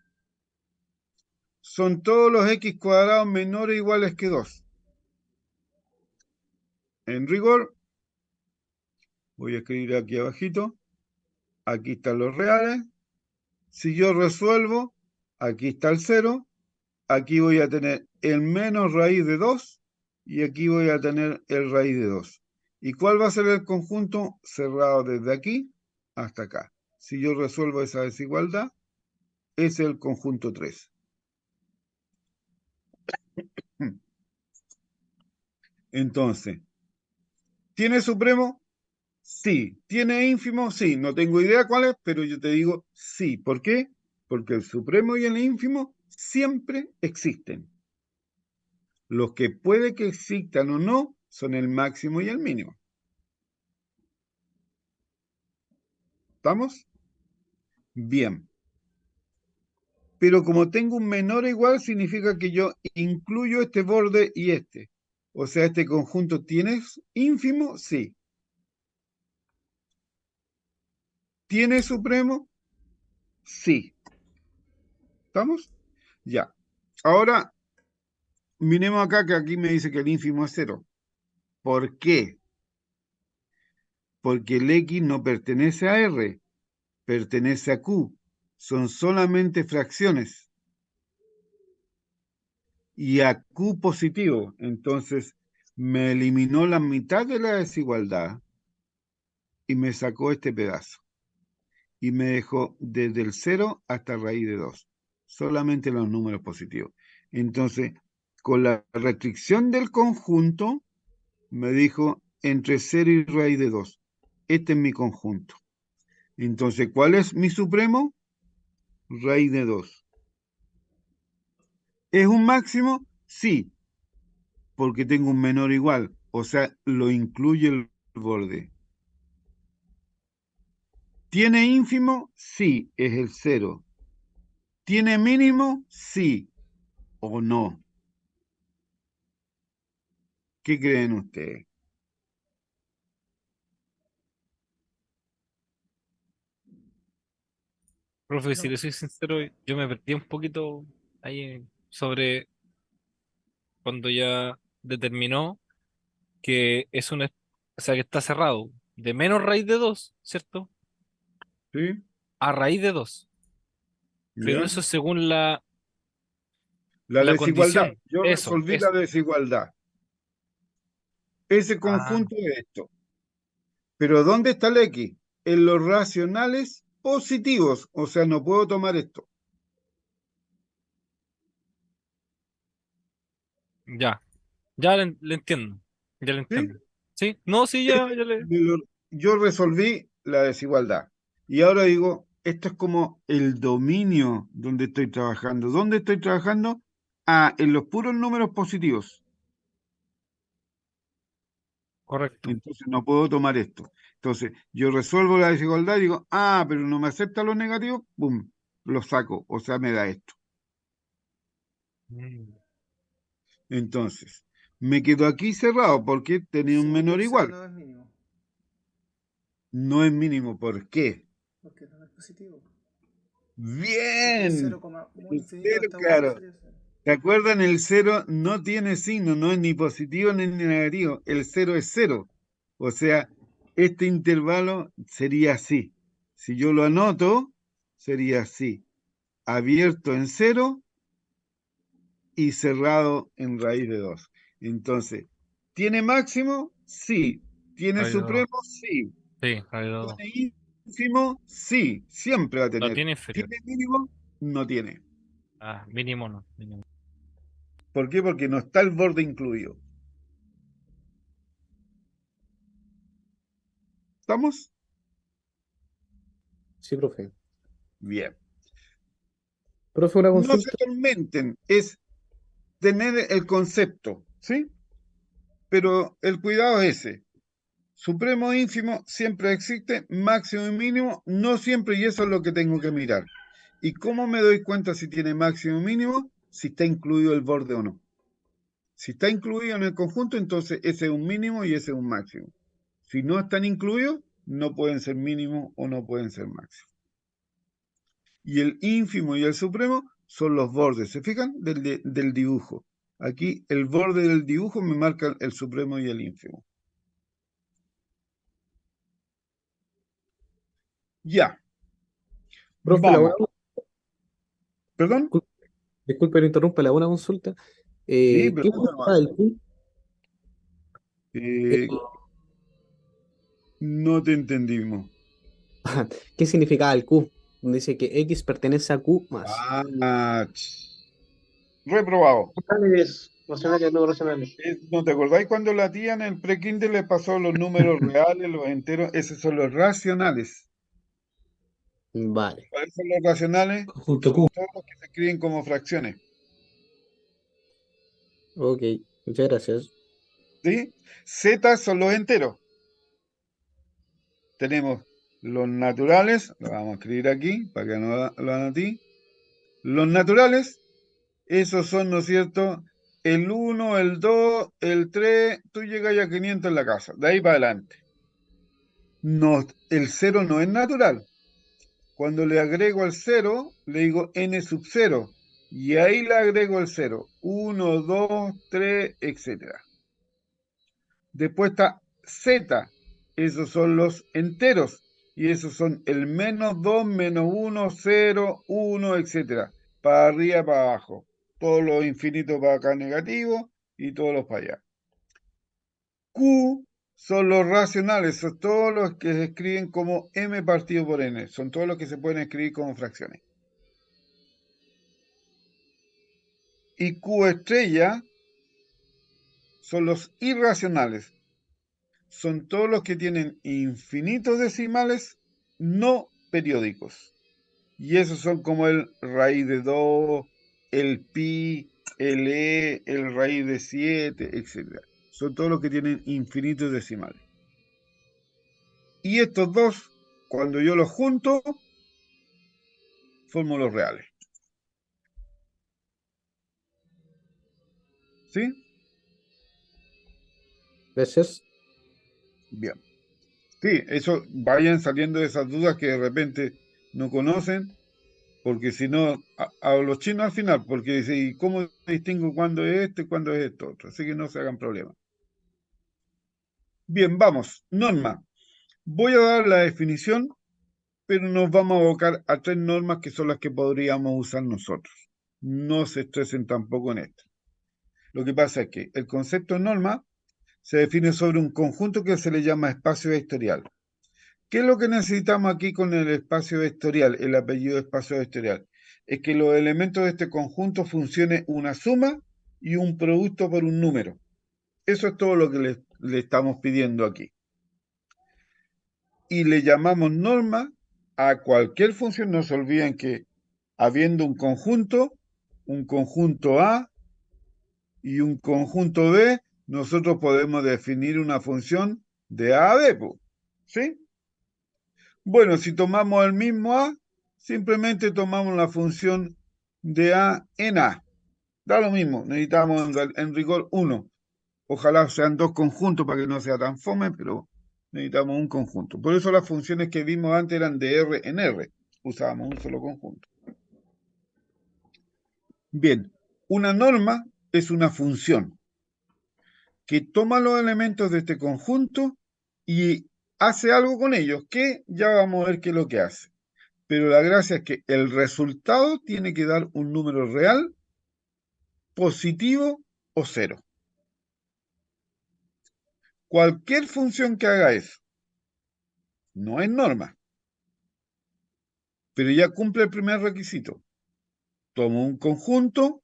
[SPEAKER 1] Son todos los x cuadrados menores o iguales que 2. En rigor, voy a escribir aquí abajito, aquí están los reales. Si yo resuelvo, aquí está el 0, aquí voy a tener el menos raíz de 2 y aquí voy a tener el raíz de 2. ¿Y cuál va a ser el conjunto cerrado desde aquí hasta acá? Si yo resuelvo esa desigualdad, es el conjunto 3. Entonces, ¿tiene supremo? Sí. ¿Tiene ínfimo? Sí. No tengo idea cuál es, pero yo te digo sí. ¿Por qué? Porque el supremo y el ínfimo siempre existen. Los que puede que existan o no son el máximo y el mínimo. ¿Estamos? Bien. Pero como tengo un menor o igual, significa que yo incluyo este borde y este. O sea, este conjunto tiene ínfimo, sí. ¿Tiene supremo? Sí. ¿Estamos? Ya. Ahora, miremos acá que aquí me dice que el ínfimo es 0. ¿Por qué? Porque el X no pertenece a R, pertenece a Q. Son solamente fracciones. Y a Q positivo. Entonces, me eliminó la mitad de la desigualdad y me sacó este pedazo. Y me dejó desde el 0 hasta raíz de 2. Solamente los números positivos. Entonces, con la restricción del conjunto, me dijo entre 0 y raíz de 2. Este es mi conjunto. Entonces, ¿cuál es mi supremo? Raíz de 2. ¿Es un máximo? Sí, porque tengo un menor igual. O sea, lo incluye el borde. ¿Tiene ínfimo? Sí, es el 0. ¿Tiene mínimo? Sí o no. ¿Qué creen ustedes?
[SPEAKER 3] Profe, si
[SPEAKER 4] No,
[SPEAKER 3] le soy sincero, yo me perdí un poquito ahí sobre cuando ya determinó que es una, o sea, que está cerrado de menos raíz de 2, ¿cierto?
[SPEAKER 1] ¿Sí?
[SPEAKER 3] A raíz de 2. Pero
[SPEAKER 1] ¿Ya?
[SPEAKER 3] eso es según
[SPEAKER 1] La
[SPEAKER 3] la
[SPEAKER 1] desigualdad.
[SPEAKER 3] condición.
[SPEAKER 1] Yo
[SPEAKER 3] Eso,
[SPEAKER 1] resolví la
[SPEAKER 3] eso.
[SPEAKER 1] desigualdad. Ese
[SPEAKER 3] Ah,
[SPEAKER 1] conjunto es esto. Pero ¿dónde está el X? En los racionales positivos. O sea, no puedo tomar esto.
[SPEAKER 3] ya. Ya le entiendo. Ya le
[SPEAKER 1] ¿Sí?
[SPEAKER 3] entiendo. ¿Sí? No, sí, ya le.
[SPEAKER 1] Yo resolví la desigualdad. Y ahora digo, esto es como el dominio donde estoy trabajando. ¿Dónde estoy trabajando? Ah, en los puros números positivos. Ah, en los puros números positivos. ¿Sí? ¿Estamos? Ya. Ahora, miremos acá que aquí me dice que el ínfimo es 0. ¿Por qué? Porque el X no pertenece a R, pertenece a Q. Son solamente fracciones. Y a Q positivo. Entonces, me eliminó la mitad de la desigualdad y me sacó este pedazo. Y me dejó desde el 0 hasta raíz de 2. Solamente los números positivos. Entonces, con la restricción del conjunto, me dijo entre 0 y raíz de 2. Este es mi conjunto.
[SPEAKER 3] Correcto.
[SPEAKER 1] Entonces no puedo tomar esto. Entonces yo resuelvo la desigualdad y digo, pero no me acepta los negativos, ¡pum! Lo saco, o sea, me da esto.
[SPEAKER 3] Mm,
[SPEAKER 1] Entonces, me quedo aquí cerrado porque tenía un
[SPEAKER 4] Según yo,
[SPEAKER 1] menor
[SPEAKER 4] el cero
[SPEAKER 1] igual.
[SPEAKER 4] no es mínimo,
[SPEAKER 1] No es mínimo, ¿por qué?
[SPEAKER 4] porque no es positivo. Porque es
[SPEAKER 1] Bien,
[SPEAKER 4] 0, muy
[SPEAKER 1] el
[SPEAKER 4] infinito
[SPEAKER 1] cero,
[SPEAKER 4] hasta 1
[SPEAKER 1] claro.
[SPEAKER 4] sería 0.
[SPEAKER 1] ¿Se acuerdan? El cero no tiene signo, no es ni positivo ni negativo. El cero es cero. O sea, este intervalo sería así. Si yo lo anoto, sería así. Abierto en cero y cerrado en raíz de 2. Entonces, ¿tiene máximo? Sí. ¿Tiene
[SPEAKER 3] raíz de dos.
[SPEAKER 1] supremo? Sí.
[SPEAKER 3] Sí, raíz de dos.
[SPEAKER 1] ¿Tiene ínfimo? Sí. Siempre va a
[SPEAKER 3] No
[SPEAKER 1] tener.
[SPEAKER 3] tiene inferior.
[SPEAKER 1] ¿Tiene mínimo? No tiene.
[SPEAKER 3] Mínimo no. Mínimo.
[SPEAKER 1] ¿Por qué? Porque no está el borde incluido. ¿Estamos?
[SPEAKER 5] Sí, profe.
[SPEAKER 1] Bien.
[SPEAKER 5] Profe, una
[SPEAKER 1] No se
[SPEAKER 5] consulta.
[SPEAKER 1] tormenten, es tener el concepto, ¿sí? Pero el cuidado es ese. Supremo e ínfimo siempre existe, máximo y mínimo no siempre, y eso es lo que tengo que mirar. ¿Y cómo me doy cuenta si tiene máximo o mínimo? Si está incluido el borde o no. Si está incluido en el conjunto, entonces ese es un mínimo y ese es un máximo. Si no están incluidos, no pueden ser mínimo o no pueden ser máximo. Y el ínfimo y el supremo son los bordes, ¿se fijan? Del dibujo. Aquí el borde del dibujo me marca el supremo y el ínfimo. Ya,
[SPEAKER 5] Profe,
[SPEAKER 1] vamos. ¿Perdón?
[SPEAKER 5] disculpe, disculpe, lo interrumpa, la buena consulta.
[SPEAKER 1] Sí,
[SPEAKER 5] ¿Qué
[SPEAKER 1] pregunta
[SPEAKER 5] significa
[SPEAKER 1] nomás.
[SPEAKER 5] el Q? Eh,
[SPEAKER 1] Eh, no te entendimos.
[SPEAKER 5] ¿Qué significa el Q? Donde dice que X pertenece a Q más.
[SPEAKER 1] Reprobado.
[SPEAKER 5] Racionales, no racionales.
[SPEAKER 1] ¿No te acordáis cuando la tía en el pre-kinder le pasó los números reales, los enteros? Esos son los racionales.
[SPEAKER 5] Vale.
[SPEAKER 1] ¿Cuáles son los racionales?
[SPEAKER 2] Conjunto
[SPEAKER 1] Son
[SPEAKER 2] Q.
[SPEAKER 1] todos los que se escriben como fracciones.
[SPEAKER 5] Ok, muchas gracias.
[SPEAKER 1] ¿Sí? Z son los enteros. Tenemos los naturales, lo vamos a escribir aquí para que no lo anoté. Los naturales, esos son, ¿no es cierto? El 1, el 2, el 3, tú llegas ya a 500 en la casa, de ahí para adelante. No, el cero no es natural. Cuando le agrego el cero, le digo n sub 0. Y ahí le agrego el cero. 1, 2, 3, etcétera. Después está Z, esos son los enteros, y esos son el menos 2, menos 1, 0, 1, etcétera. Para arriba, para abajo. Todos los infinitos para acá negativos y todos los para allá. Q son los racionales, son todos los que se escriben como m partido por n, son todos los que se pueden escribir como fracciones. Y Q estrella son los irracionales, son todos los que tienen infinitos decimales no periódicos. Y esos son como el raíz de 2, el pi, el e, el raíz de 7, etc. Son todos los que tienen infinitos decimales. Y estos dos, cuando yo los junto, formo los reales. ¿Sí?
[SPEAKER 5] Gracias.
[SPEAKER 1] Bien. Sí, eso vayan saliendo de esas dudas que de repente no conocen, porque si no, a los chinos al final, porque dice, ¿y cómo distingo cuándo es esto y cuándo es esto otro? Así que no se hagan problemas. Bien, vamos. Norma. Voy a dar la definición, pero nos vamos a abocar a tres normas que son las que podríamos usar nosotros. No se estresen tampoco en esto. Lo que pasa es que el concepto de norma se define sobre un conjunto que se le llama espacio vectorial. ¿Qué es lo que necesitamos aquí con el espacio vectorial, el apellido espacio vectorial? Es que los elementos de este conjunto funcione una suma y un producto por un número. Eso es todo lo que le estamos pidiendo aquí. Y le llamamos norma a cualquier función. No se olviden que habiendo un conjunto A y un conjunto B, nosotros podemos definir una función de A a B, po, ¿sí? Bueno, si tomamos el mismo A, simplemente tomamos la función de A en A. Da lo mismo, necesitamos en rigor uno. Ojalá sean dos conjuntos para que no sea tan fome, pero necesitamos un conjunto. Por eso las funciones que vimos antes eran de R en R. Usábamos un solo conjunto. Bien, una norma es una función que toma los elementos de este conjunto y hace algo con ellos, que ya vamos a ver qué es lo que hace. Pero la gracia es que el resultado tiene que dar un número real, positivo o cero. Cualquier función que haga eso no es norma, pero ya cumple el primer requisito. Tomo un conjunto,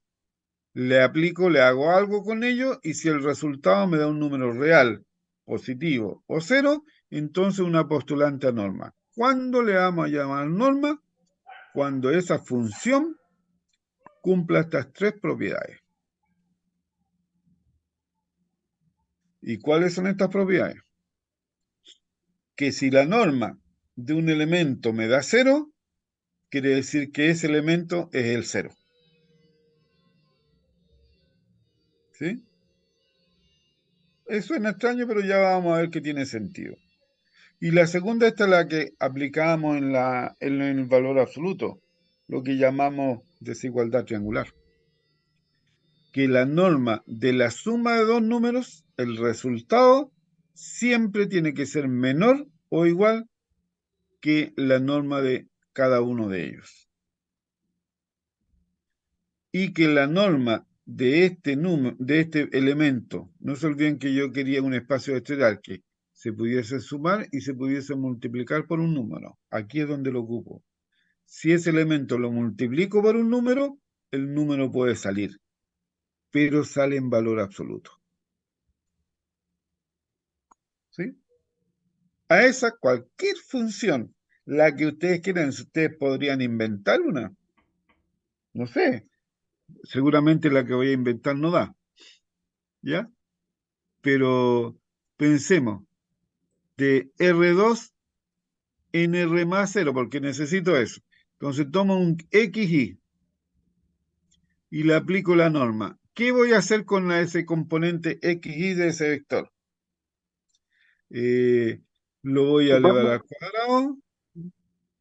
[SPEAKER 1] le aplico, le hago algo con ello, y si el resultado me da un número real, positivo o cero, entonces una postulante a norma. ¿Cuándo le vamos a llamar norma? Cuando esa función cumpla estas tres propiedades. ¿Y cuáles son estas propiedades? Que si la norma de un elemento me da cero, quiere decir que ese elemento es el cero. ¿Sí? Eso es extraño, pero ya vamos a ver que tiene sentido. Y la segunda, esta es la que aplicamos en el valor absoluto, lo que llamamos desigualdad triangular. Que la norma de la suma de dos números, el resultado, siempre tiene que ser menor o igual que la norma de cada uno de ellos. Y que la norma de este número, de este elemento, no se olviden que yo quería un espacio vectorial que se pudiese sumar y se pudiese multiplicar por un número. Aquí es donde lo ocupo. Si ese elemento lo multiplico por un número, el número puede salir, pero sale en valor absoluto. ¿Sí? A esa cualquier función, la que ustedes quieran, si ustedes podrían inventar una. No sé, seguramente la que voy a inventar no da, ¿ya? Pero pensemos, de R2 en R más 0, porque necesito eso. Entonces tomo un XY y le aplico la norma. ¿Qué voy a hacer con ese componente XY de ese vector? Lo voy a elevar al cuadrado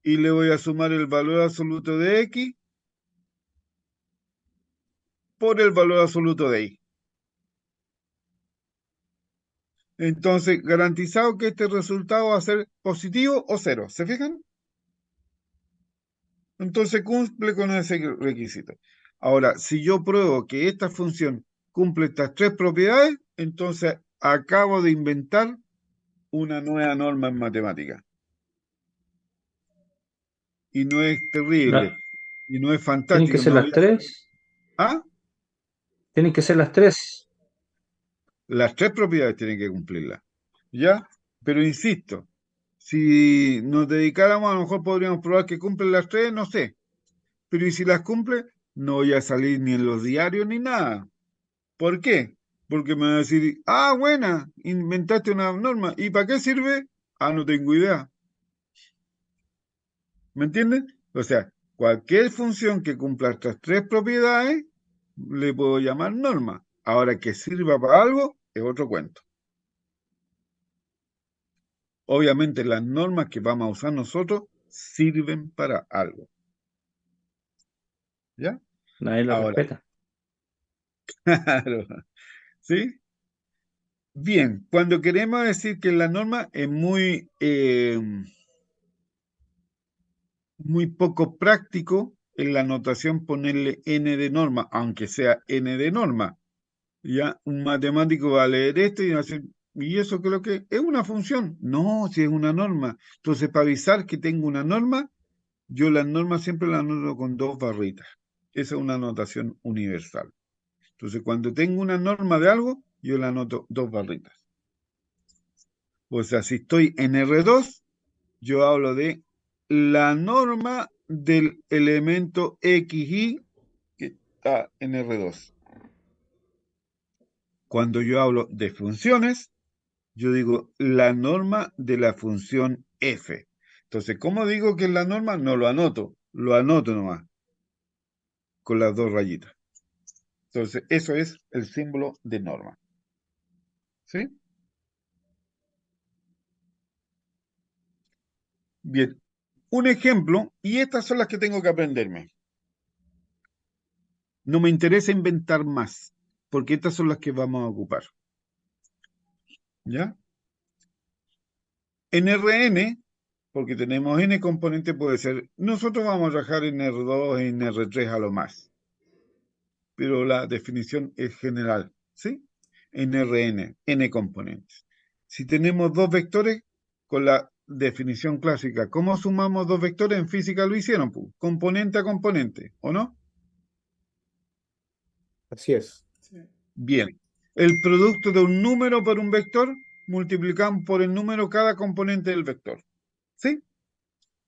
[SPEAKER 1] y le voy a sumar el valor absoluto de X por el valor absoluto de Y. Entonces, garantizado que este resultado va a ser positivo o cero. ¿Se fijan? Entonces cumple con ese requisito. Ahora, si yo pruebo que esta función cumple estas tres propiedades, entonces acabo de inventar una nueva norma en matemática. Y no es terrible,
[SPEAKER 2] La-
[SPEAKER 1] y no es
[SPEAKER 2] Tienen que
[SPEAKER 1] fantástico.
[SPEAKER 2] ser
[SPEAKER 1] No
[SPEAKER 2] las tres.
[SPEAKER 1] ¿Ah?
[SPEAKER 2] Tienen que ser las tres.
[SPEAKER 1] Las tres propiedades tienen que cumplirlas. ¿Ya? Pero insisto, si nos dedicáramos, a lo mejor podríamos probar que cumplen las tres, no sé. Pero ¿y si las cumple? No voy a salir ni en los diarios ni nada. ¿Por qué? Porque me va a decir, ah, buena, inventaste una norma. ¿Y para qué sirve? Ah, no tengo idea. ¿Me entienden? O sea, cualquier función que cumpla estas tres propiedades, le puedo llamar norma. Ahora, que sirva para algo, es otro cuento. Obviamente las normas que vamos a usar nosotros sirven para algo. ¿Ya?
[SPEAKER 2] Nadie la
[SPEAKER 1] Ahora,
[SPEAKER 2] respeta.
[SPEAKER 1] claro, ¿sí? Bien, cuando queremos decir que la norma es muy poco práctico en la notación ponerle n de norma, aunque sea n de norma. Ya un matemático va a leer esto y va a decir, ¿y eso creo que es una función? No, si es una norma. Entonces, para avisar que tengo una norma, yo las normas siempre las anoto con dos barritas. Esa es una notación universal. Entonces, cuando tengo una norma de algo, yo la anoto dos barritas. O sea, si estoy en R2, yo hablo de la norma del elemento XY que está en R2. Cuando yo hablo de funciones, yo digo la norma de la función f. Entonces, ¿cómo digo que es la norma? No lo anoto nomás, con las dos rayitas. Entonces, eso es el símbolo de norma. ¿Sí? Bien, un ejemplo, y estas son las que tengo que aprenderme. No me interesa inventar más, porque estas son las que vamos a ocupar. ¿Ya? En Rn, porque tenemos n componentes, puede ser, nosotros vamos a trabajar en R2, en R3 a lo más, pero la definición es general, ¿sí? En Rn, n componentes. Si tenemos dos vectores, con la definición clásica, ¿cómo sumamos dos vectores? En física lo hicieron, pues, componente a componente, ¿o no?
[SPEAKER 5] Así es.
[SPEAKER 4] Sí.
[SPEAKER 1] Bien. El producto de un número por un vector, multiplicamos por el número cada componente del vector. ¿Sí?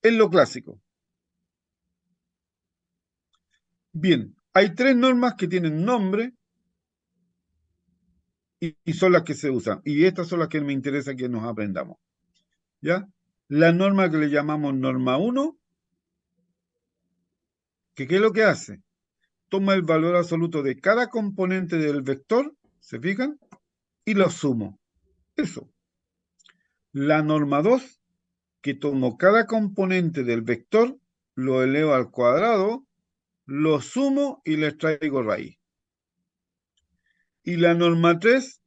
[SPEAKER 1] Es lo clásico. Bien, hay tres normas que tienen nombre y son las que se usan. Y estas son las que me interesa que nos aprendamos. ¿Ya? La norma que le llamamos norma 1, que ¿qué es lo que hace? Toma el valor absoluto de cada componente del vector, ¿se fijan? Y lo sumo. Eso. La norma 2, que tomo cada componente del vector, lo elevo al cuadrado, lo sumo y les traigo raíz. Y la norma 3,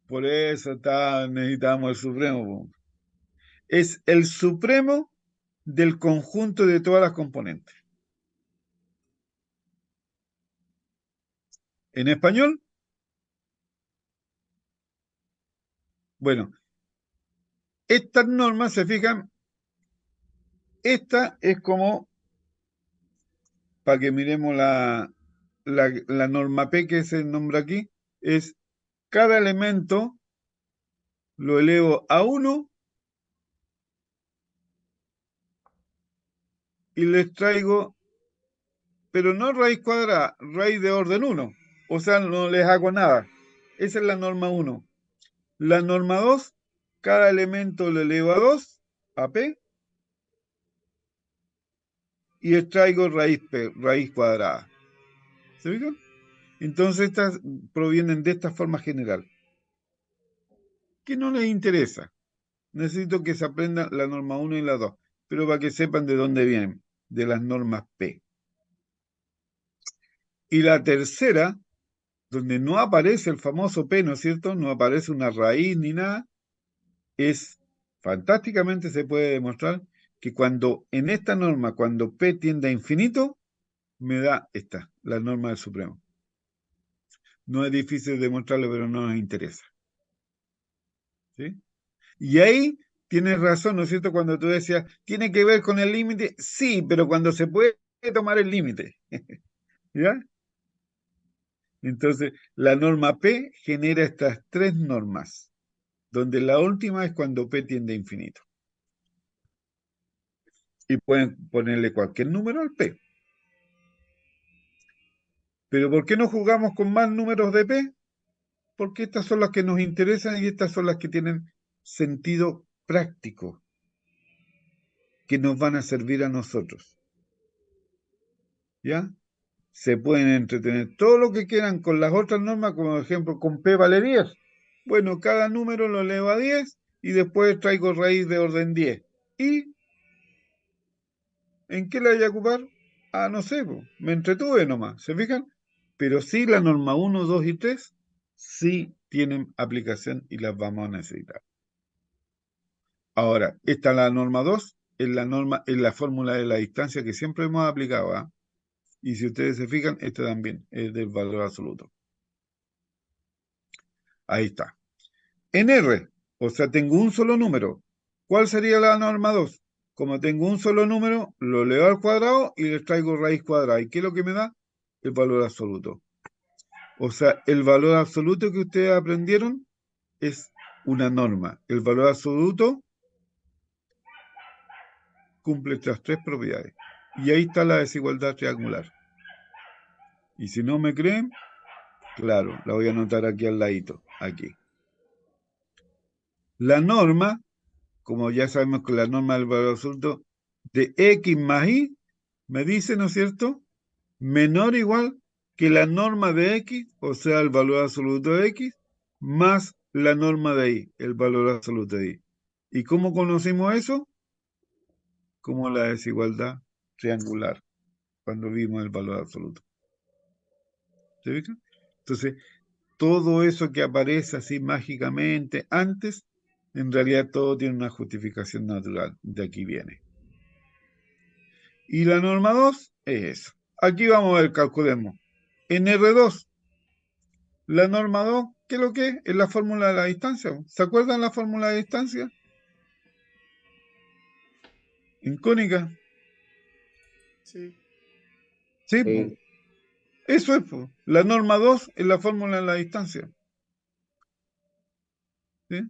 [SPEAKER 1] por eso necesitamos el supremo, es el supremo del conjunto de todas las componentes. En español, bueno, estas normas, se fijan, esta es como, para que miremos la norma P que se nombra aquí, es cada elemento lo elevo a 1 y les traigo, pero no raíz cuadrada, raíz de orden 1. O sea, no les hago nada. Esa es la norma 1. La norma 2, cada elemento lo elevo a 2, a P, y extraigo raíz cuadrada. ¿Se fijan? Entonces estas provienen de esta forma general. ¿Qué no les interesa? Necesito que se aprendan la norma 1 y la 2, pero para que sepan de dónde vienen, de las normas P. Y la tercera, donde no aparece el famoso P, ¿no es cierto? No aparece una raíz ni nada, es fantásticamente se puede demostrar que cuando en esta norma, cuando P tiende a infinito, me da esta, la norma del supremo. No es difícil demostrarlo, pero no nos interesa. ¿Sí? Y ahí tienes razón, ¿no es cierto? Cuando tú decías, ¿tiene que ver con el límite? Sí, pero cuando se puede tomar el límite. ¿Ya? Entonces, la norma P genera estas tres normas, donde la última es cuando P tiende a infinito. Y pueden ponerle cualquier número al P. Pero ¿por qué no jugamos con más números de P? Porque estas son las que nos interesan y estas son las que tienen sentido práctico, que nos van a servir a nosotros. ¿Ya? Se pueden entretener todo lo que quieran con las otras normas, como por ejemplo con P vale 10. Bueno, cada número lo elevo a 10 y después traigo raíz de orden 10. ¿Y en qué la voy a ocupar? Ah, no sé, me entretuve nomás, ¿se fijan? Pero sí la norma 1, 2 y 3 sí tienen aplicación y las vamos a necesitar. Ahora, esta la norma 2, es la norma, es la fórmula de la distancia que siempre hemos aplicado, ¿ah? Y si ustedes se fijan, esta también es del valor absoluto. Ahí está. En R, o sea, tengo un solo número. ¿Cuál sería la norma 2? Como tengo un solo número, lo leo al cuadrado y le traigo raíz cuadrada. ¿Y qué es lo que me da? El valor absoluto. O sea, el valor absoluto que ustedes aprendieron es una norma. El valor absoluto cumple estas tres propiedades. Y ahí está la desigualdad triangular. Y si no me creen, Claro, la voy a anotar aquí al ladito, aquí. La norma, como ya sabemos que la norma del valor absoluto de X más Y, me dice, ¿no es cierto?, menor o igual que la norma de X, o sea, el valor absoluto de X, más la norma de Y, el valor absoluto de Y. ¿Y cómo conocimos eso? Como la desigualdad triangular, cuando vimos el valor absoluto. ¿Se fijan? Entonces, todo eso que aparece así mágicamente antes, en realidad todo tiene una justificación natural. De aquí viene. Y la norma 2 es eso. Aquí vamos a ver, calculemos. En R2, la norma 2, ¿qué es lo que es? Es la fórmula de la distancia. ¿Se acuerdan la fórmula de distancia? En cónica.
[SPEAKER 4] Sí.
[SPEAKER 1] Sí, pues. Eso es, pues. La norma 2 es la fórmula de la distancia. ¿Sí?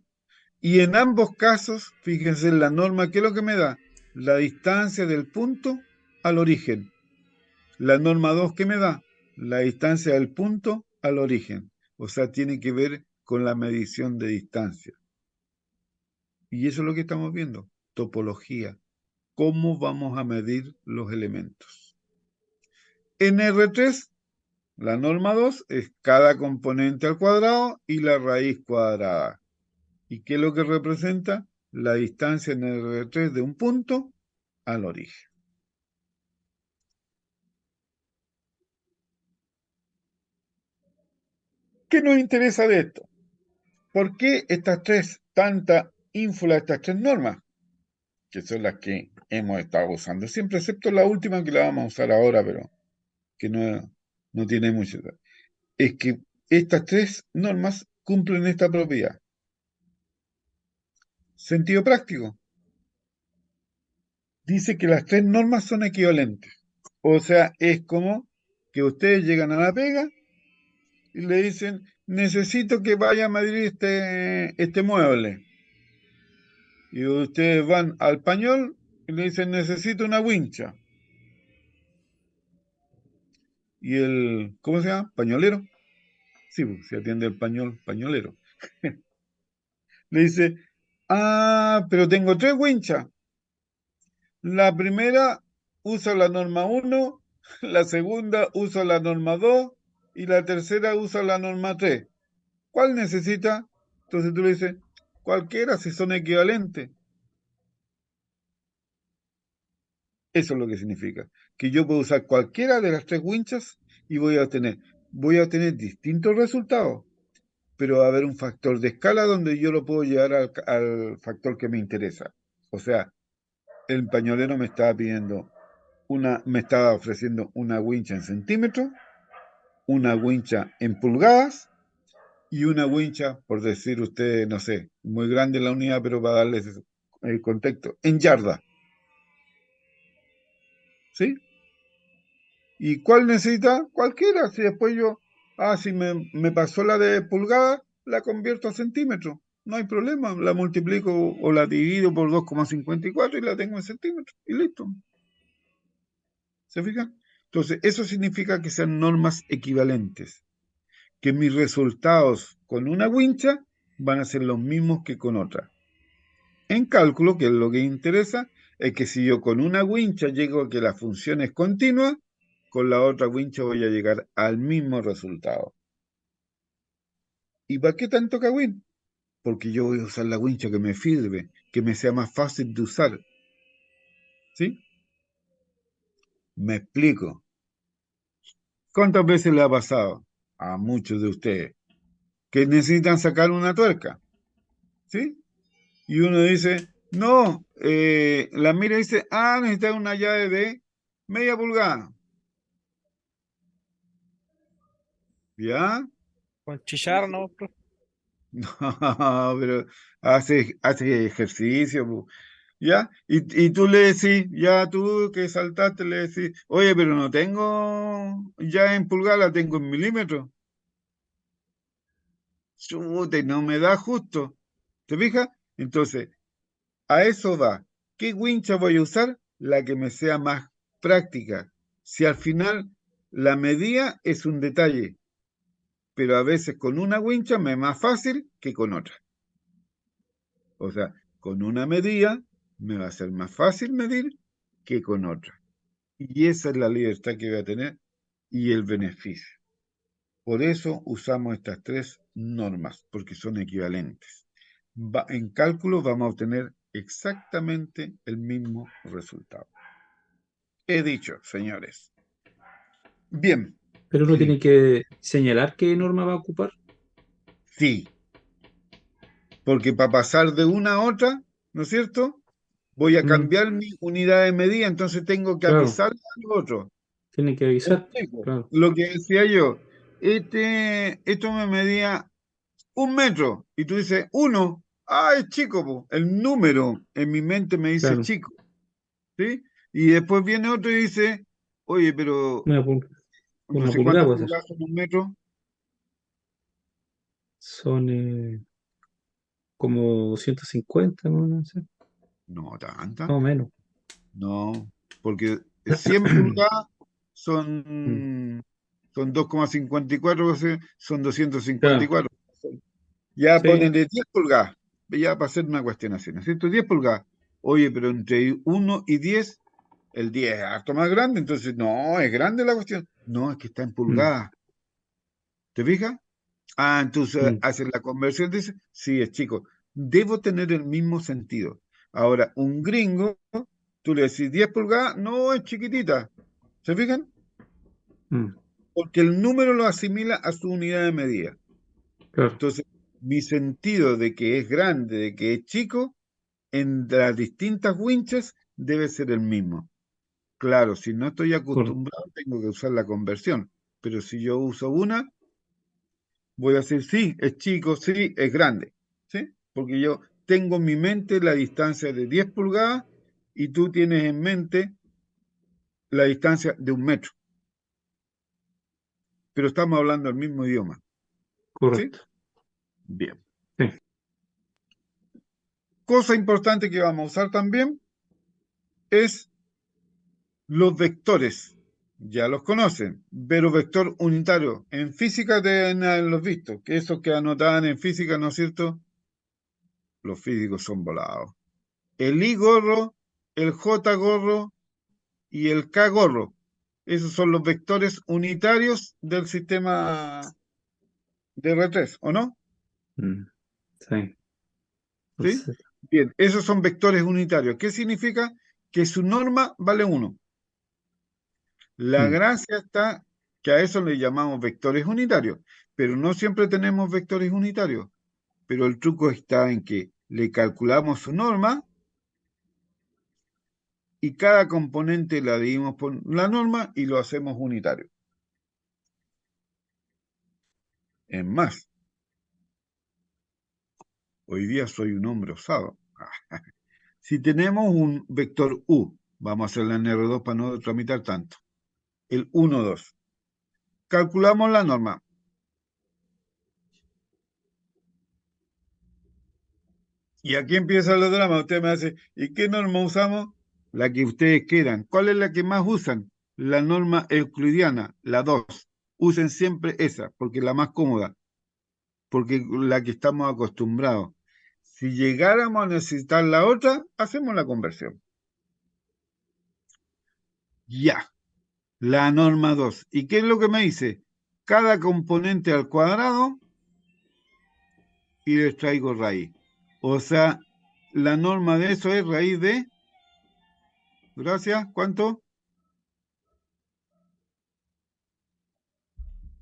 [SPEAKER 1] Y en ambos casos, fíjense en la norma, ¿qué es lo que me da? La distancia del punto al origen. La norma 2, ¿qué me da? La distancia del punto al origen. O sea, tiene que ver con la medición de distancia. Y eso es lo que estamos viendo. Topología. ¿Cómo vamos a medir los elementos? En R3, la norma 2 es cada componente al cuadrado y la raíz cuadrada. ¿Y qué es lo que representa? La distancia en R3 de un punto al origen. ¿Qué nos interesa de esto? ¿Por qué estas tres, tanta ínfula estas tres normas? Que son las que hemos estado usando siempre, excepto la última que la vamos a usar ahora, pero que no tiene mucho. Es que estas tres normas cumplen esta propiedad. Sentido práctico. Dice que las tres normas son equivalentes. O sea, es como que ustedes llegan a la pega y le dicen, necesito que vaya a medir este mueble. Y ustedes van al pañol y le dicen, necesito una wincha. Y el, ¿cómo se llama? Pañolero. Sí, pues, se atiende el pañolero. Le dice, pero tengo tres winchas. La primera usa la norma 1, la segunda usa la norma 2 y la tercera usa la norma 3. ¿Cuál necesita? Entonces tú le dices, cualquiera si son equivalentes. Eso es lo que significa. Que yo puedo usar cualquiera de las tres winchas y voy a obtener distintos resultados, pero va a haber un factor de escala donde yo lo puedo llevar al factor que me interesa. O sea, el pañolero me estaba ofreciendo una wincha en centímetros, una wincha en pulgadas y una wincha, por decir usted, no sé, muy grande la unidad, pero para darles el contexto, en yarda. ¿Sí? ¿Y cuál necesita? Cualquiera. Si después si me pasó la de pulgada, la convierto a centímetros. No hay problema. La multiplico o la divido por 2,54 y la tengo en centímetros. Y listo. ¿Se fijan? Entonces, eso significa que sean normas equivalentes. Que mis resultados con una wincha van a ser los mismos que con otra. En cálculo, que es lo que interesa, es que si yo con una wincha llego a que la función es continua, con la otra wincha voy a llegar al mismo resultado. ¿Y para qué tanto cagüín? Porque yo voy a usar la wincha que me sirve, que me sea más fácil de usar. ¿Sí? Me explico. ¿Cuántas veces le ha pasado a muchos de ustedes que necesitan sacar una tuerca? ¿Sí? Y uno dice, no, la mira y dice, necesitas una llave de media pulgada. ¿Ya?
[SPEAKER 3] Con chillar, ¿no? Profe?
[SPEAKER 1] No, pero hace ejercicio, po. ¿Ya? Y tú le decís, ya tú que saltaste, le decís, oye, pero no tengo ya en pulgada, la tengo en milímetros. Chute, no me da justo. ¿Te fijas? Entonces, a eso va. ¿Qué wincha voy a usar? La que me sea más práctica. Si al final la medida es un detalle, pero a veces con una wincha me es más fácil que con otra. O sea, con una medida me va a ser más fácil medir que con otra. Y esa es la libertad que voy a tener y el beneficio. Por eso usamos estas tres normas, porque son equivalentes. En cálculo vamos a obtener exactamente el mismo resultado. He dicho, señores. Bien,
[SPEAKER 2] Pero uno tiene
[SPEAKER 1] sí,
[SPEAKER 2] que señalar qué norma va a ocupar.
[SPEAKER 1] sí, porque para pasar de una a otra, ¿no es cierto? Voy a
[SPEAKER 2] Mm,
[SPEAKER 1] cambiar mi unidad de medida, entonces tengo que
[SPEAKER 2] claro,
[SPEAKER 1] avisarle al otro.
[SPEAKER 2] tiene que
[SPEAKER 1] ¿Me
[SPEAKER 2] avisar.
[SPEAKER 1] explico?
[SPEAKER 2] Claro,
[SPEAKER 1] Lo que decía yo, esto me medía 1 metro, y tú dices, 1, es chico, po. El número en mi mente me dice
[SPEAKER 2] claro.
[SPEAKER 1] chico, ¿sí? Y después viene otro y dice, oye, pero
[SPEAKER 2] Una, pul-
[SPEAKER 1] no
[SPEAKER 2] una
[SPEAKER 1] sé
[SPEAKER 2] pulgada
[SPEAKER 1] cuántas
[SPEAKER 2] puede ser.
[SPEAKER 1] pulgadas son 1 metro.
[SPEAKER 2] Son como 250, ¿no? No sé,
[SPEAKER 1] No, tanta.
[SPEAKER 2] más o menos.
[SPEAKER 1] No, porque 100 pulgadas
[SPEAKER 2] Mm,
[SPEAKER 1] son 2,54, o sea, son
[SPEAKER 2] claro,
[SPEAKER 1] 254. Ya
[SPEAKER 2] sí,
[SPEAKER 1] ponele 10 pulgadas, ya para hacer una cuestión así, ¿no es cierto? 10 pulgadas. Oye, pero entre 1 y 10, el 10 es harto más grande, entonces no, es grande la cuestión. No, es que está en
[SPEAKER 2] mm,
[SPEAKER 1] pulgadas. ¿Te fijas? Entonces
[SPEAKER 2] mm,
[SPEAKER 1] haces la conversión, dice, sí, es chico. Debo tener el mismo sentido. Ahora, un gringo, tú le decís 10 pulgadas, no, es chiquitita. ¿Se fijan?
[SPEAKER 2] mm,
[SPEAKER 1] Porque el número lo asimila a su unidad de medida.
[SPEAKER 2] claro,
[SPEAKER 1] Entonces, mi sentido de que es grande, de que es chico, en las distintas winches debe ser el mismo. Claro, si no estoy
[SPEAKER 2] correcto.
[SPEAKER 1] acostumbrado, tengo que usar la conversión. Pero si yo uso una, voy a decir, sí, es chico, sí, es grande. ¿Sí? Porque yo tengo en mi mente la distancia de 10 pulgadas y tú tienes en mente la distancia de 1 metro. Pero estamos hablando el mismo idioma. ¿Sí?
[SPEAKER 2] Correcto.
[SPEAKER 1] Bien.
[SPEAKER 2] Sí.
[SPEAKER 1] Cosa importante que vamos a usar también es los vectores. Ya los conocen, pero vector unitario. En física deben haberlos visto, que esos que anotaban en física, ¿no es cierto? Los físicos son volados. El I gorro, el J gorro y el K gorro. Esos son los vectores unitarios del sistema de R3, ¿o no?
[SPEAKER 2] Mm, sí.
[SPEAKER 1] ¿Sí?
[SPEAKER 2] Entonces,
[SPEAKER 1] Bien, esos son vectores unitarios. ¿Qué significa? Que su norma vale 1. La
[SPEAKER 2] mm,
[SPEAKER 1] gracia está que a eso le llamamos vectores unitarios, pero no siempre tenemos vectores unitarios. Pero el truco está en que le calculamos su norma y cada componente la dividimos por la norma y lo hacemos unitario. Es más, hoy día soy un hombre osado. Si tenemos un vector U, vamos a hacerla en R2 para no tramitar tanto, el 1, 2. Calculamos la norma. Y aquí empieza el drama. Usted me hace, ¿y qué norma usamos? La que ustedes quieran. ¿Cuál es la que más usan? La norma euclidiana, la 2. Usen siempre esa, porque es la más cómoda, porque la que estamos acostumbrados. Si llegáramos a necesitar la otra, hacemos la conversión. Ya, la norma 2. ¿Y qué es lo que me dice? Cada componente al cuadrado y les traigo raíz. O sea, la norma de eso es raíz de, gracias, ¿cuánto?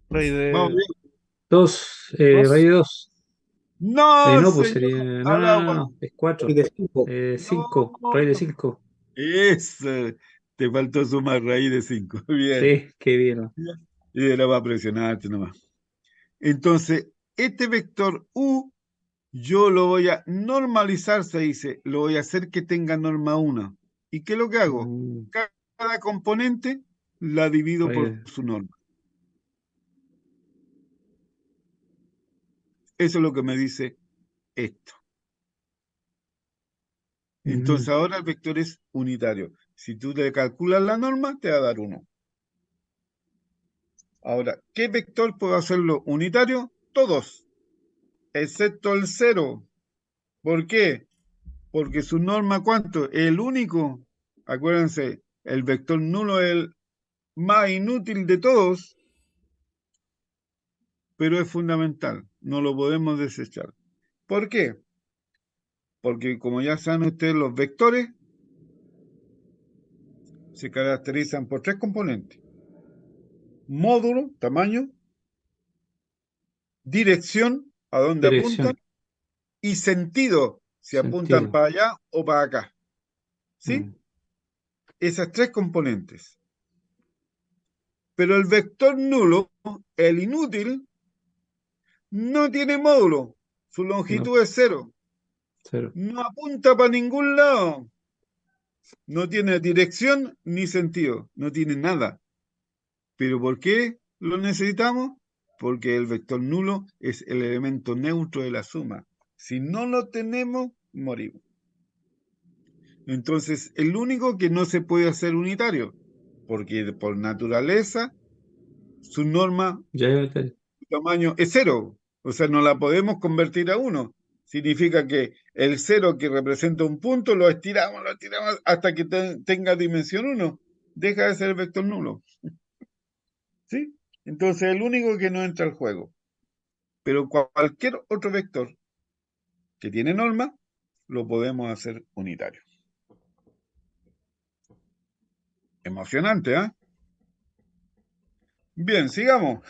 [SPEAKER 3] Rey
[SPEAKER 1] Vamos
[SPEAKER 3] de
[SPEAKER 1] bien.
[SPEAKER 2] 2, raíz
[SPEAKER 3] dos.
[SPEAKER 2] de 2.
[SPEAKER 1] No,
[SPEAKER 2] No, pues
[SPEAKER 1] señor,
[SPEAKER 2] sería. No,
[SPEAKER 1] al
[SPEAKER 2] no, no,
[SPEAKER 1] agua.
[SPEAKER 2] no. Es 4.
[SPEAKER 5] Y de 5.
[SPEAKER 2] 5.
[SPEAKER 1] No,
[SPEAKER 2] Raíz de 5.
[SPEAKER 1] eso. Te faltó sumar raíz de 5. Bien.
[SPEAKER 2] Sí, qué bien.
[SPEAKER 1] Y era para presionarte nomás. Entonces, este vector U, yo lo voy a normalizar, se dice. Lo voy a hacer que tenga norma 1. ¿Y qué es lo que hago?
[SPEAKER 2] Mm,
[SPEAKER 1] Cada componente la divido
[SPEAKER 2] raíz
[SPEAKER 1] por
[SPEAKER 2] de-
[SPEAKER 1] su norma. Eso es lo que me dice esto. Entonces
[SPEAKER 2] mm,
[SPEAKER 1] ahora el vector es unitario. Si tú le calculas la norma, te va a dar 1. Ahora, ¿qué vector puedo hacerlo unitario? Todos, excepto el 0. ¿Por qué? Porque su norma, ¿cuánto? El único. Acuérdense, el vector nulo es el más inútil de todos, pero es fundamental. No lo podemos desechar. ¿Por qué? Porque como ya saben ustedes, los vectores se caracterizan por tres componentes: módulo, tamaño; dirección, a dónde apuntan;
[SPEAKER 2] Dirección,
[SPEAKER 1] y sentido, si apuntan
[SPEAKER 2] sentido.
[SPEAKER 1] para allá o para acá. ¿Sí?
[SPEAKER 2] Mm,
[SPEAKER 1] Esas tres componentes. Pero el vector nulo, el inútil, no tiene módulo. Su
[SPEAKER 2] no,
[SPEAKER 1] longitud es 0.
[SPEAKER 2] cero.
[SPEAKER 1] No apunta para ningún lado. No tiene dirección ni sentido. No tiene nada. ¿Pero por qué lo necesitamos? Porque el vector nulo es el elemento neutro de la suma. Si no lo tenemos, morimos. Entonces, el único que no se puede hacer unitario, porque por naturaleza su norma,
[SPEAKER 2] Ya hay detalle.
[SPEAKER 1] su tamaño es 0. O sea, no la podemos convertir a 1. Significa que el 0 que representa un punto lo estiramos hasta que tenga dimensión 1. Deja de ser el vector nulo. ¿Sí? Entonces, el único que no entra al juego. Pero cualquier otro vector que tiene norma, lo podemos hacer unitario. Emocionante, ¿eh? Bien, sigamos.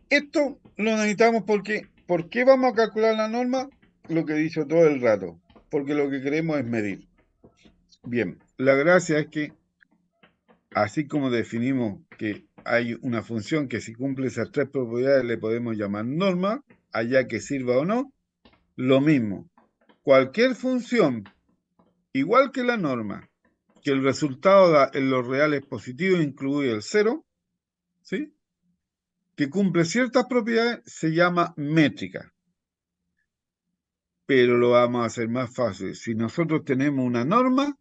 [SPEAKER 1] Esto lo necesitamos porque, ¿por qué vamos a calcular la norma? Lo que he dicho todo el rato, porque lo que queremos es medir. Bien, la gracia es que, así como definimos que hay una función que si cumple esas tres propiedades le podemos llamar norma, allá que sirva o no, lo mismo. Cualquier función, igual que la norma, que el resultado da en los reales positivos incluye el 0, ¿sí? Que cumple ciertas propiedades, se llama métrica. Pero lo vamos a hacer más fácil. Si nosotros tenemos una norma,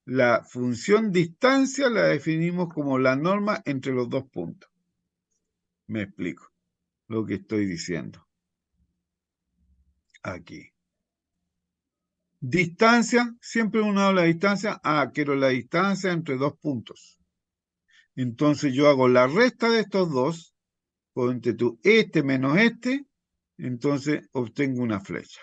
[SPEAKER 1] la función distancia la definimos como la norma entre los dos puntos. Me explico lo que estoy diciendo. Aquí. Distancia, siempre uno habla de distancia. Quiero la distancia entre dos puntos. Entonces yo hago la resta de estos dos, ponte tú este menos este, entonces obtengo una flecha.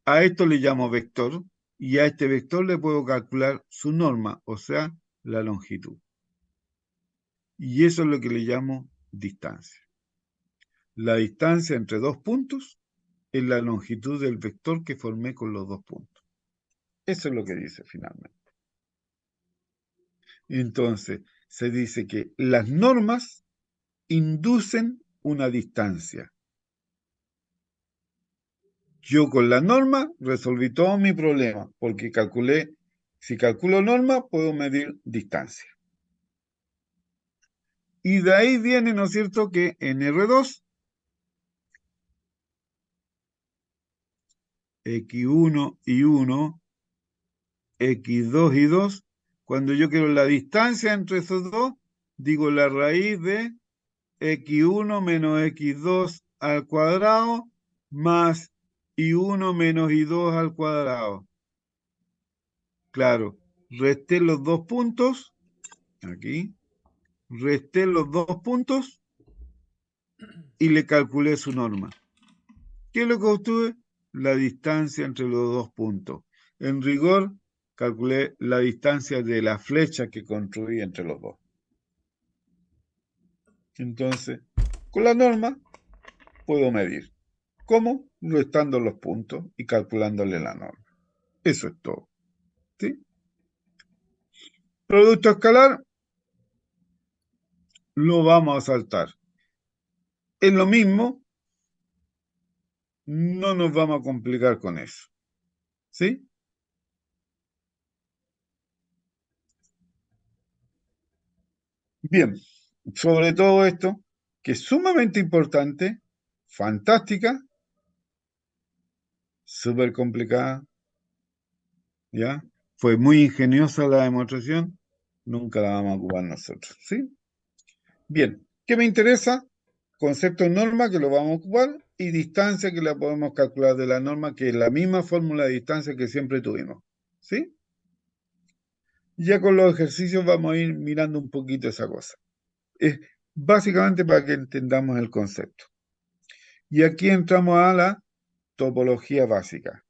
[SPEAKER 1] A esto le llamo vector y a este vector le puedo calcular su norma, o sea, la longitud. Y eso es lo que le llamo distancia. La distancia entre dos puntos es la longitud del vector que formé con los dos puntos. Eso es lo que dice finalmente. Entonces, se dice que las normas inducen una distancia. Yo con la norma resolví todo mi problema, porque si calculo norma, puedo medir distancia. Y de ahí viene, ¿no es cierto?, que en R2, X1 y 1, X2 y 2, cuando yo quiero la distancia entre esos dos, digo la raíz de X1 menos X2 al cuadrado más Y1 menos Y2 al cuadrado. Claro, resté los dos puntos, aquí, resté los dos puntos y le calculé su norma. ¿Qué es lo que obtuve? La distancia entre los dos puntos. En rigor, calculé la distancia de la flecha que construí entre los dos. Entonces, con la norma puedo medir. ¿Cómo? Restando los puntos y calculándole la norma. Eso es todo. ¿Sí? Producto escalar, lo vamos a saltar. Es lo mismo, no nos vamos a complicar con eso. ¿Sí? Bien, sobre todo esto, que es sumamente importante, fantástica, súper complicada, ¿ya? Fue muy ingeniosa la demostración, nunca la vamos a ocupar nosotros, ¿sí? Bien, ¿qué me interesa? Concepto de norma que lo vamos a ocupar y distancia que la podemos calcular de la norma, que es la misma fórmula de distancia que siempre tuvimos, ¿sí? Ya con los ejercicios vamos a ir mirando un poquito esa cosa. Es básicamente para que entendamos el concepto. Y aquí entramos a la topología básica.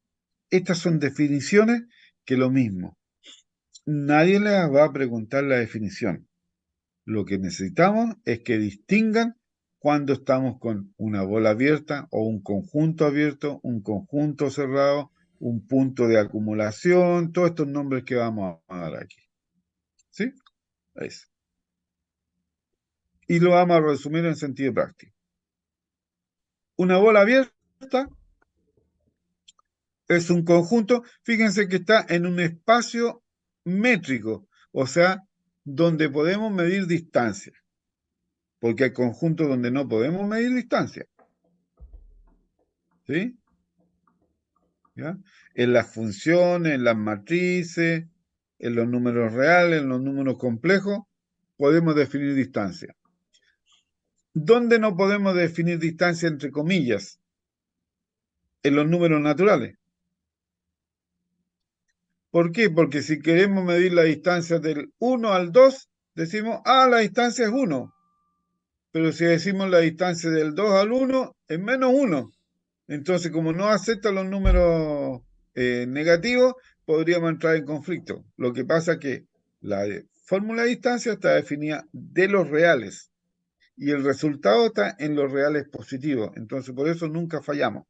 [SPEAKER 1] Estas son definiciones que lo mismo. Nadie les va a preguntar la definición. Lo que necesitamos es que distingan cuando estamos con una bola abierta o un conjunto abierto, un conjunto cerrado, un punto de acumulación, todos estos nombres que vamos a dar aquí. ¿Sí? Eso. Y lo vamos a resumir en sentido práctico. Una bola abierta es un conjunto, fíjense que está en un espacio métrico, o sea, donde podemos medir distancia, porque hay conjuntos donde no podemos medir distancia. ¿Sí? ¿Ya? En las funciones, en las matrices, en los números reales, en los números complejos, podemos definir distancia. ¿Dónde no podemos definir distancia entre comillas? En los números naturales. ¿Por qué? Porque si queremos medir la distancia del 1 al 2, decimos, la distancia es 1. Pero si decimos la distancia del 2 al 1, es menos 1. Entonces, como no acepta los números negativos, podríamos entrar en conflicto. Lo que pasa es que la fórmula de distancia está definida de los reales y el resultado está en los reales positivos. Entonces, por eso nunca fallamos.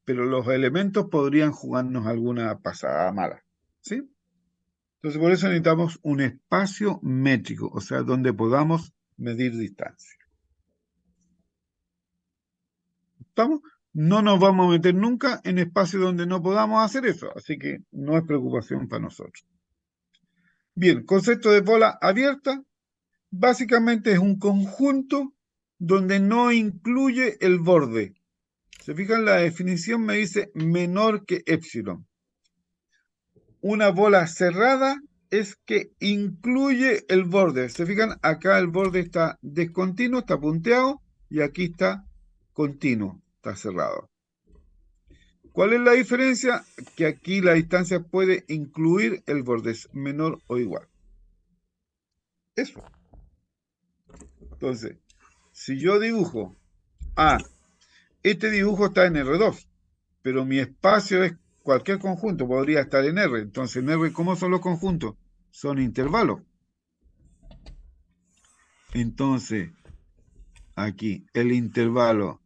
[SPEAKER 1] Pero los elementos podrían jugarnos alguna pasada mala. ¿Sí? Entonces, por eso necesitamos un espacio métrico, o sea, donde podamos medir distancia. ¿Estamos? No nos vamos a meter nunca en espacios donde no podamos hacer eso, así que no es preocupación para nosotros. Bien, concepto de bola abierta, básicamente es un conjunto donde no incluye el borde. ¿Se fijan? La definición me dice menor que epsilon. Una bola cerrada es que incluye el borde. ¿Se fijan? Acá el borde está descontinuo, está punteado, y aquí está continuo, está cerrado. ¿Cuál es la diferencia? Que aquí la distancia puede incluir el borde, es menor o igual. Eso. Entonces, si yo dibujo, este dibujo está en R2, pero mi espacio es cualquier conjunto, podría estar en R. Entonces, en R, ¿cómo son los conjuntos? Son intervalos. Entonces, aquí, el intervalo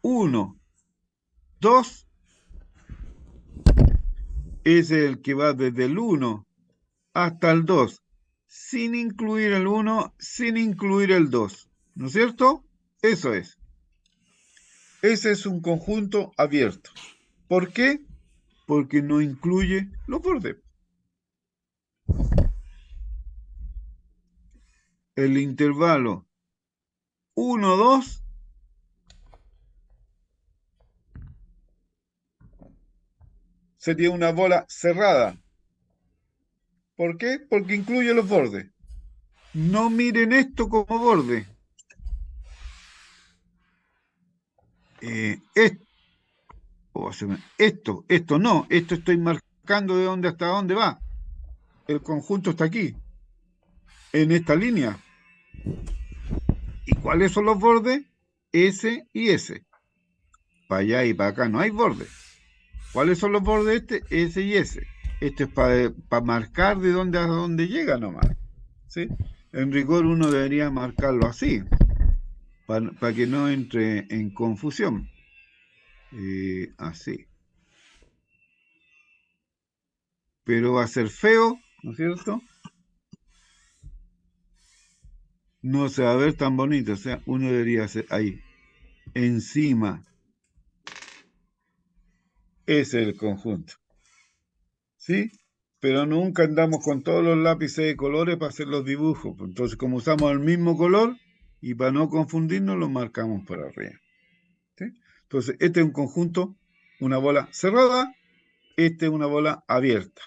[SPEAKER 1] 1, 2, es el que va desde el 1 hasta el 2, sin incluir el 1, sin incluir el 2. ¿No es cierto? Eso es. Ese es un conjunto abierto. ¿Por qué? Porque no incluye los bordes. El intervalo 1, 2 sería una bola cerrada. ¿Por qué? Porque incluye los bordes. No miren esto como borde. Esto no. Esto estoy marcando de dónde hasta dónde va. El conjunto está aquí, en esta línea. ¿Y cuáles son los bordes? S y S. Para allá y para acá no hay bordes. ¿Cuáles son los bordes de este? S y S. Este es para marcar de dónde a dónde llega nomás. ¿Sí? En rigor uno debería marcarlo así, para que no entre en confusión. Así. Pero va a ser feo, ¿no es cierto? No se va a ver tan bonito, o sea, uno debería hacer ahí, encima. Ese es el conjunto. ¿Sí? Pero nunca andamos con todos los lápices de colores para hacer los dibujos. Entonces, como usamos el mismo color, y para no confundirnos, lo marcamos por arriba. ¿Sí? Entonces, este es un conjunto, una bola cerrada, este es una bola abierta.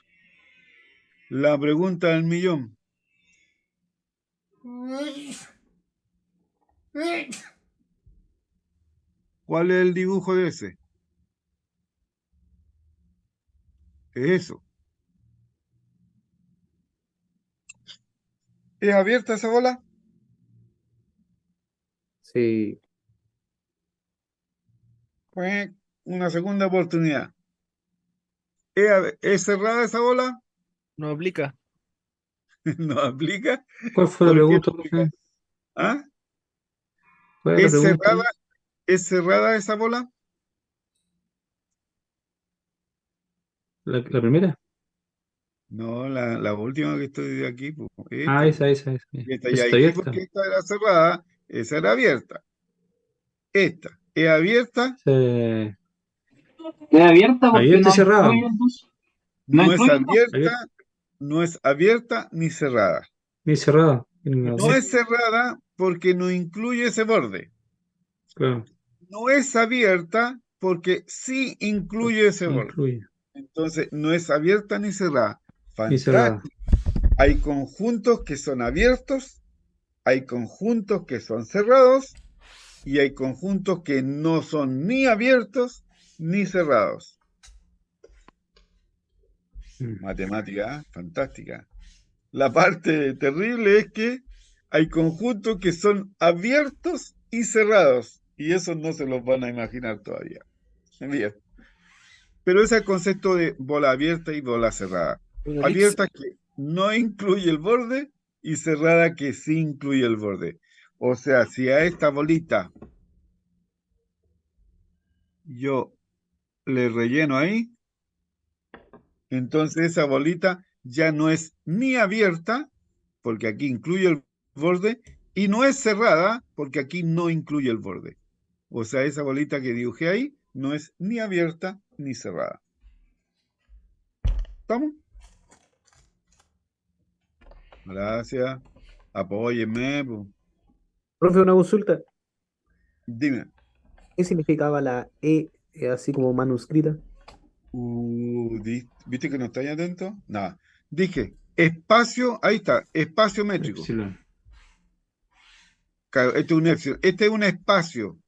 [SPEAKER 1] La pregunta del millón. ¿Cuál es el dibujo de ese? Es eso. ¿Es abierta esa bola?
[SPEAKER 5] Sí,
[SPEAKER 1] Pues una segunda oportunidad. ¿Es cerrada esa bola?
[SPEAKER 3] No aplica.
[SPEAKER 1] No aplica.
[SPEAKER 2] ¿Cuál fue la
[SPEAKER 1] ¿Por qué no
[SPEAKER 2] pregunta,
[SPEAKER 1] aplica?
[SPEAKER 2] profe?
[SPEAKER 1] ¿Ah?
[SPEAKER 2] ¿Cuál era la
[SPEAKER 1] ¿Es
[SPEAKER 2] pregunta?
[SPEAKER 1] cerrada? ¿Es cerrada esa bola?
[SPEAKER 2] ¿La primera?
[SPEAKER 1] No, la última que estoy aquí, pues,
[SPEAKER 2] Ah,
[SPEAKER 1] esta, pues.
[SPEAKER 2] esa.
[SPEAKER 1] Esta
[SPEAKER 2] Esa
[SPEAKER 1] ya
[SPEAKER 2] está
[SPEAKER 1] dijimos
[SPEAKER 2] abierta.
[SPEAKER 1] que esta era cerrada, esa era abierta. Esta es abierta,
[SPEAKER 2] Sí.
[SPEAKER 6] Es abierta porque
[SPEAKER 2] Abierta y
[SPEAKER 6] no
[SPEAKER 2] cerrada.
[SPEAKER 6] incluye el dos. No
[SPEAKER 1] no es
[SPEAKER 6] incluye el dos.
[SPEAKER 1] abierta,
[SPEAKER 2] Abierta
[SPEAKER 1] no es abierta ni cerrada.
[SPEAKER 2] ni cerrada. Tiene
[SPEAKER 1] No
[SPEAKER 2] razón.
[SPEAKER 1] es cerrada porque no incluye ese borde.
[SPEAKER 2] Claro.
[SPEAKER 1] No es abierta porque sí incluye ese
[SPEAKER 2] Sí,
[SPEAKER 1] borde.
[SPEAKER 2] incluye.
[SPEAKER 1] Entonces, no es abierta ni cerrada.
[SPEAKER 2] Ni cerrada.
[SPEAKER 1] Fantástico. Hay conjuntos que son abiertos, hay conjuntos que son cerrados y hay conjuntos que no son ni abiertos ni cerrados.
[SPEAKER 2] Mm.
[SPEAKER 1] Matemática, ¿eh? Fantástica. La parte terrible es que hay conjuntos que son abiertos y cerrados y esos no se los van a imaginar todavía. Bien. Pero ese es el concepto de bola abierta y bola cerrada.
[SPEAKER 3] Bueno, Lix,
[SPEAKER 1] Abierta que no incluye el borde y cerrada que sí incluye el borde. O sea, si a esta bolita yo le relleno ahí, entonces esa bolita ya no es ni abierta, porque aquí incluye el borde, y no es cerrada, porque aquí no incluye el borde. O sea, esa bolita que dibujé ahí no es ni abierta ni cerrada. ¿Estamos? Gracias. Apóyenme, po.
[SPEAKER 5] profe, una consulta.
[SPEAKER 1] Dime.
[SPEAKER 5] ¿Qué significaba la E así como manuscrita?
[SPEAKER 1] ¿Viste que no estáis atento? Nada. Dije, espacio, ahí está, espacio métrico.
[SPEAKER 2] Epsilon.
[SPEAKER 1] Claro, este es un espacio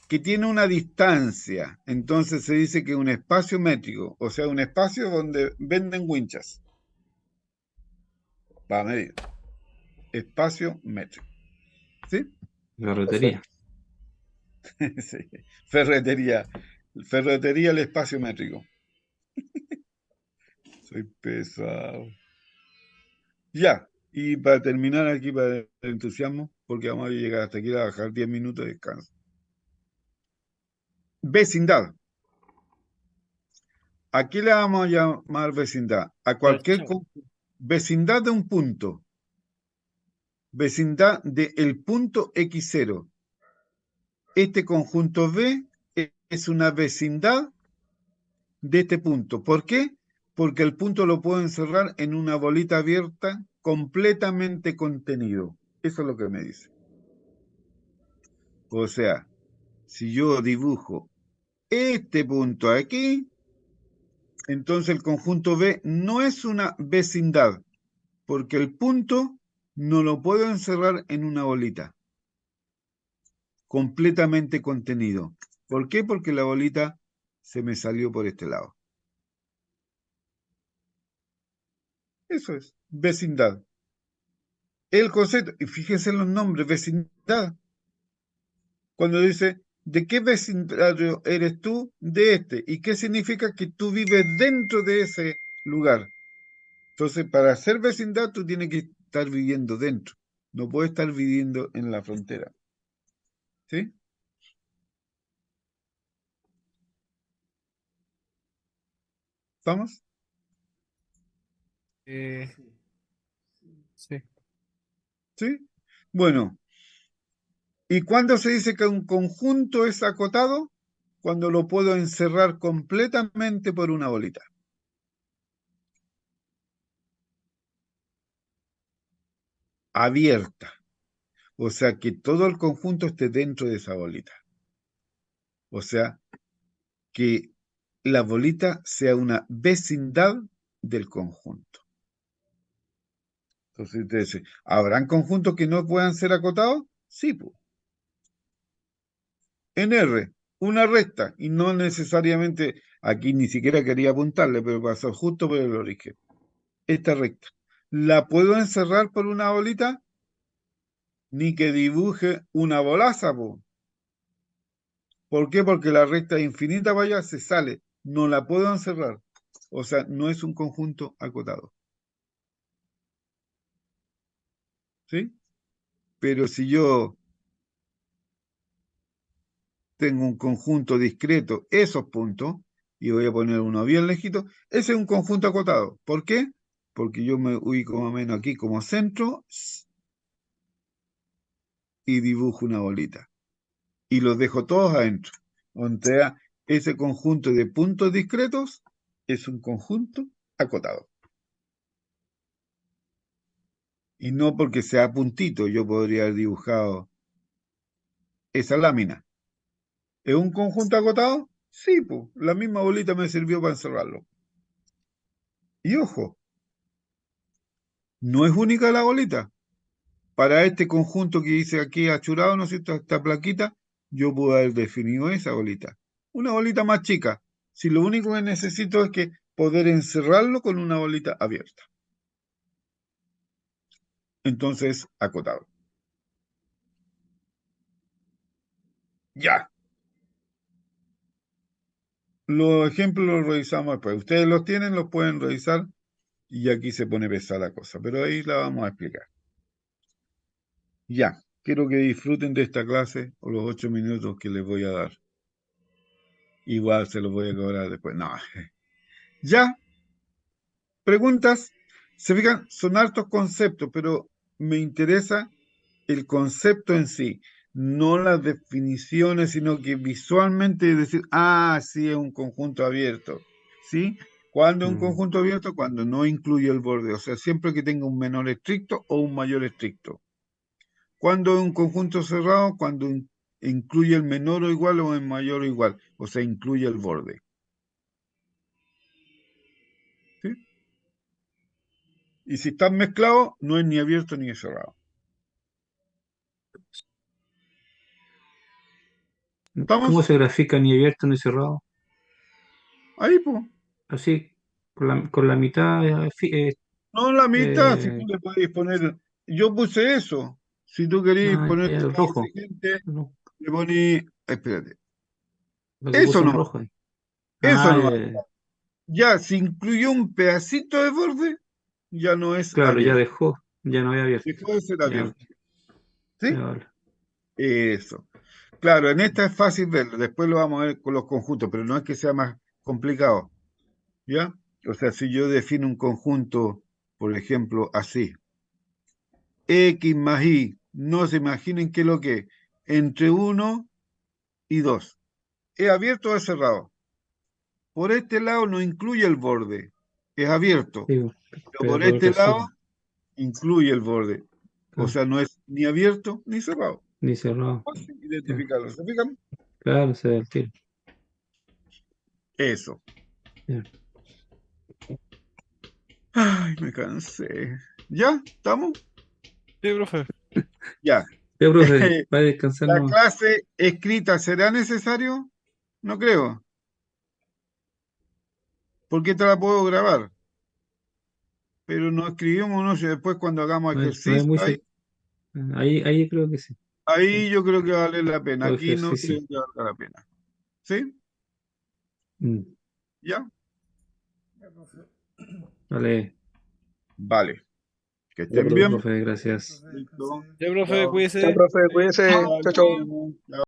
[SPEAKER 1] que tiene una distancia. Entonces se dice que es un espacio métrico, o sea, un espacio donde venden winchas. Va a medir. Espacio métrico. ¿Sí?
[SPEAKER 2] Ferretería.
[SPEAKER 1] Sí. Ferretería. Ferretería, el espacio métrico. Soy pesado. Ya, y para terminar aquí, para el entusiasmo, porque vamos a llegar hasta aquí a bajar 10 minutos de descanso. Vecindad. Aquí le vamos a llamar vecindad. A cualquier vecindad de un punto. Vecindad del punto X0. Este conjunto B es una vecindad de este punto. ¿Por qué? Porque el punto lo puedo encerrar en una bolita abierta completamente contenido. Eso es lo que me dice. O sea, si yo dibujo este punto aquí, entonces el conjunto B no es una vecindad, porque el punto no lo puedo encerrar en una bolita, completamente contenido. ¿Por qué? Porque la bolita se me salió por este lado. Eso es, vecindad. El concepto, y fíjense en los nombres, vecindad. Cuando dice, ¿de qué vecindario eres tú? De este. ¿Y qué significa que tú vives dentro de ese lugar? Entonces, para ser vecindad, tú tienes que estar viviendo dentro. No puedes estar viviendo en la frontera. ¿Sí? ¿Estamos?
[SPEAKER 3] eh, sí.
[SPEAKER 1] ¿Sí? Bueno, ¿y cuándo se dice que un conjunto es acotado? Cuando lo puedo encerrar completamente por una bolita. Abierta. O sea, que todo el conjunto esté dentro de esa bolita. O sea, que la bolita sea una vecindad del conjunto. Entonces te dice, ¿habrán conjuntos que no puedan ser acotados? Sí, pues. En R, una recta, y no necesariamente, aquí ni siquiera quería apuntarle, pero pasó justo por el origen. Esta recta, ¿la puedo encerrar por una bolita? Ni que dibuje una bolaza, po. ¿Por qué? Porque la recta infinita vaya se sale, no la puedo encerrar. O sea, no es un conjunto acotado. ¿Sí? Pero si yo tengo un conjunto discreto, esos puntos, y voy a poner uno bien lejito, ese es un conjunto acotado. ¿Por qué? Porque yo me ubico más o menos aquí como centro y dibujo una bolita. Y los dejo todos adentro. O sea, ese conjunto de puntos discretos es un conjunto acotado. Y no porque sea puntito, yo podría haber dibujado esa lámina. ¿Es un conjunto acotado? Sí, pues, la misma bolita me sirvió para encerrarlo. Y ojo, no es única la bolita. Para este conjunto que dice aquí achurado, ¿no es cierto? Esta plaquita, yo puedo haber definido esa bolita. Una bolita más chica. Si lo único que necesito es que poder encerrarlo con una bolita abierta. Entonces, acotado. Ya. Los ejemplos los revisamos después. Ustedes los tienen, los pueden revisar y aquí se pone pesada la cosa, pero ahí la vamos a explicar. Ya, quiero que disfruten de esta clase o los 8 minutos que les voy a dar. Igual se los voy a cobrar después. No. Ya, preguntas. Se fijan, son hartos conceptos, pero me interesa el concepto en sí, no las definiciones, sino que visualmente decir, ah, sí, es un conjunto abierto. ¿Sí? ¿Cuándo es un conjunto abierto? Cuando no incluye el borde, o sea, siempre que tenga un menor estricto o un mayor estricto. ¿Cuándo es un conjunto cerrado? Cuando incluye el menor o igual o el mayor o igual, o sea, incluye el borde. ¿Sí? Y si están mezclados, no es ni abierto ni cerrado. ¿Estamos?
[SPEAKER 2] ¿Cómo se grafica ni abierto ni cerrado?
[SPEAKER 1] Ahí, pues.
[SPEAKER 2] Así, con la mitad,
[SPEAKER 1] No la mitad, si tú
[SPEAKER 2] eh,
[SPEAKER 1] le podés poner. Yo puse eso. Si tú querés ponerte
[SPEAKER 2] el
[SPEAKER 1] más
[SPEAKER 2] rojo.
[SPEAKER 1] exigente,
[SPEAKER 2] No,
[SPEAKER 1] le poní. Espérate.
[SPEAKER 2] lo que
[SPEAKER 1] Eso
[SPEAKER 2] puso en
[SPEAKER 1] no,
[SPEAKER 2] rojo ahí.
[SPEAKER 1] eso
[SPEAKER 2] Ah,
[SPEAKER 1] no. Ya, si incluyó un pedacito de borde, ya no es
[SPEAKER 2] claro, ya
[SPEAKER 1] abierto.
[SPEAKER 2] dejó, ya no había abierto.
[SPEAKER 1] Dejó de ser
[SPEAKER 2] Ya,
[SPEAKER 1] abierto. ¿Sí?
[SPEAKER 2] ya, vale.
[SPEAKER 1] Eso. Claro, en esta es fácil verlo. Después lo vamos a ver con los conjuntos, pero no es que sea más complicado. ¿Ya? O sea, si yo defino un conjunto, por ejemplo, así. X más Y, no se imaginen qué es lo que es. Entre 1 y 2. ¿Es abierto o es cerrado? Por este lado no incluye el borde. Es abierto.
[SPEAKER 2] Sí,
[SPEAKER 1] Pero
[SPEAKER 2] pero
[SPEAKER 1] por
[SPEAKER 2] por
[SPEAKER 1] este
[SPEAKER 2] otro sí,
[SPEAKER 1] lado incluye el borde. O
[SPEAKER 2] claro,
[SPEAKER 1] sea, no es ni abierto ni cerrado.
[SPEAKER 2] ni cerrado.
[SPEAKER 1] Fácil
[SPEAKER 2] Claro,
[SPEAKER 1] identificarlo. ¿Se fijan?
[SPEAKER 2] claro, se ve el tiro.
[SPEAKER 1] Eso.
[SPEAKER 2] Ya.
[SPEAKER 1] Ay, me cansé. ¿Ya? ¿Estamos?
[SPEAKER 3] Sí, profe.
[SPEAKER 1] Ya.
[SPEAKER 2] Ya, profe, va a descansar
[SPEAKER 1] ¿La
[SPEAKER 2] nomás.
[SPEAKER 1] clase escrita será necesario? No creo. Porque te la puedo grabar. Pero no escribimos, no sé, después cuando hagamos
[SPEAKER 2] No es
[SPEAKER 1] ejercicio,
[SPEAKER 2] muy
[SPEAKER 1] ahí,
[SPEAKER 2] ahí creo que sí. Sí,
[SPEAKER 1] ahí yo creo que vale la pena.
[SPEAKER 2] todo
[SPEAKER 1] Aquí no
[SPEAKER 2] ejercicio.
[SPEAKER 1] creo que valga la pena. ¿Sí?
[SPEAKER 2] Mm,
[SPEAKER 1] ¿Ya?
[SPEAKER 4] Ya, profe.
[SPEAKER 2] Vale,
[SPEAKER 1] Vale. Que
[SPEAKER 5] Ya,
[SPEAKER 1] estén bien.
[SPEAKER 2] profe, gracias.
[SPEAKER 4] Profe,
[SPEAKER 1] Listo.
[SPEAKER 4] descanse.
[SPEAKER 3] Ya, profe,
[SPEAKER 1] Chao.
[SPEAKER 3] cuídese.
[SPEAKER 5] Ya, profe,
[SPEAKER 3] Ahí.
[SPEAKER 5] cuídese.
[SPEAKER 1] Chao,
[SPEAKER 5] Chao,
[SPEAKER 1] nos
[SPEAKER 5] chao.
[SPEAKER 1] vemos. Chao.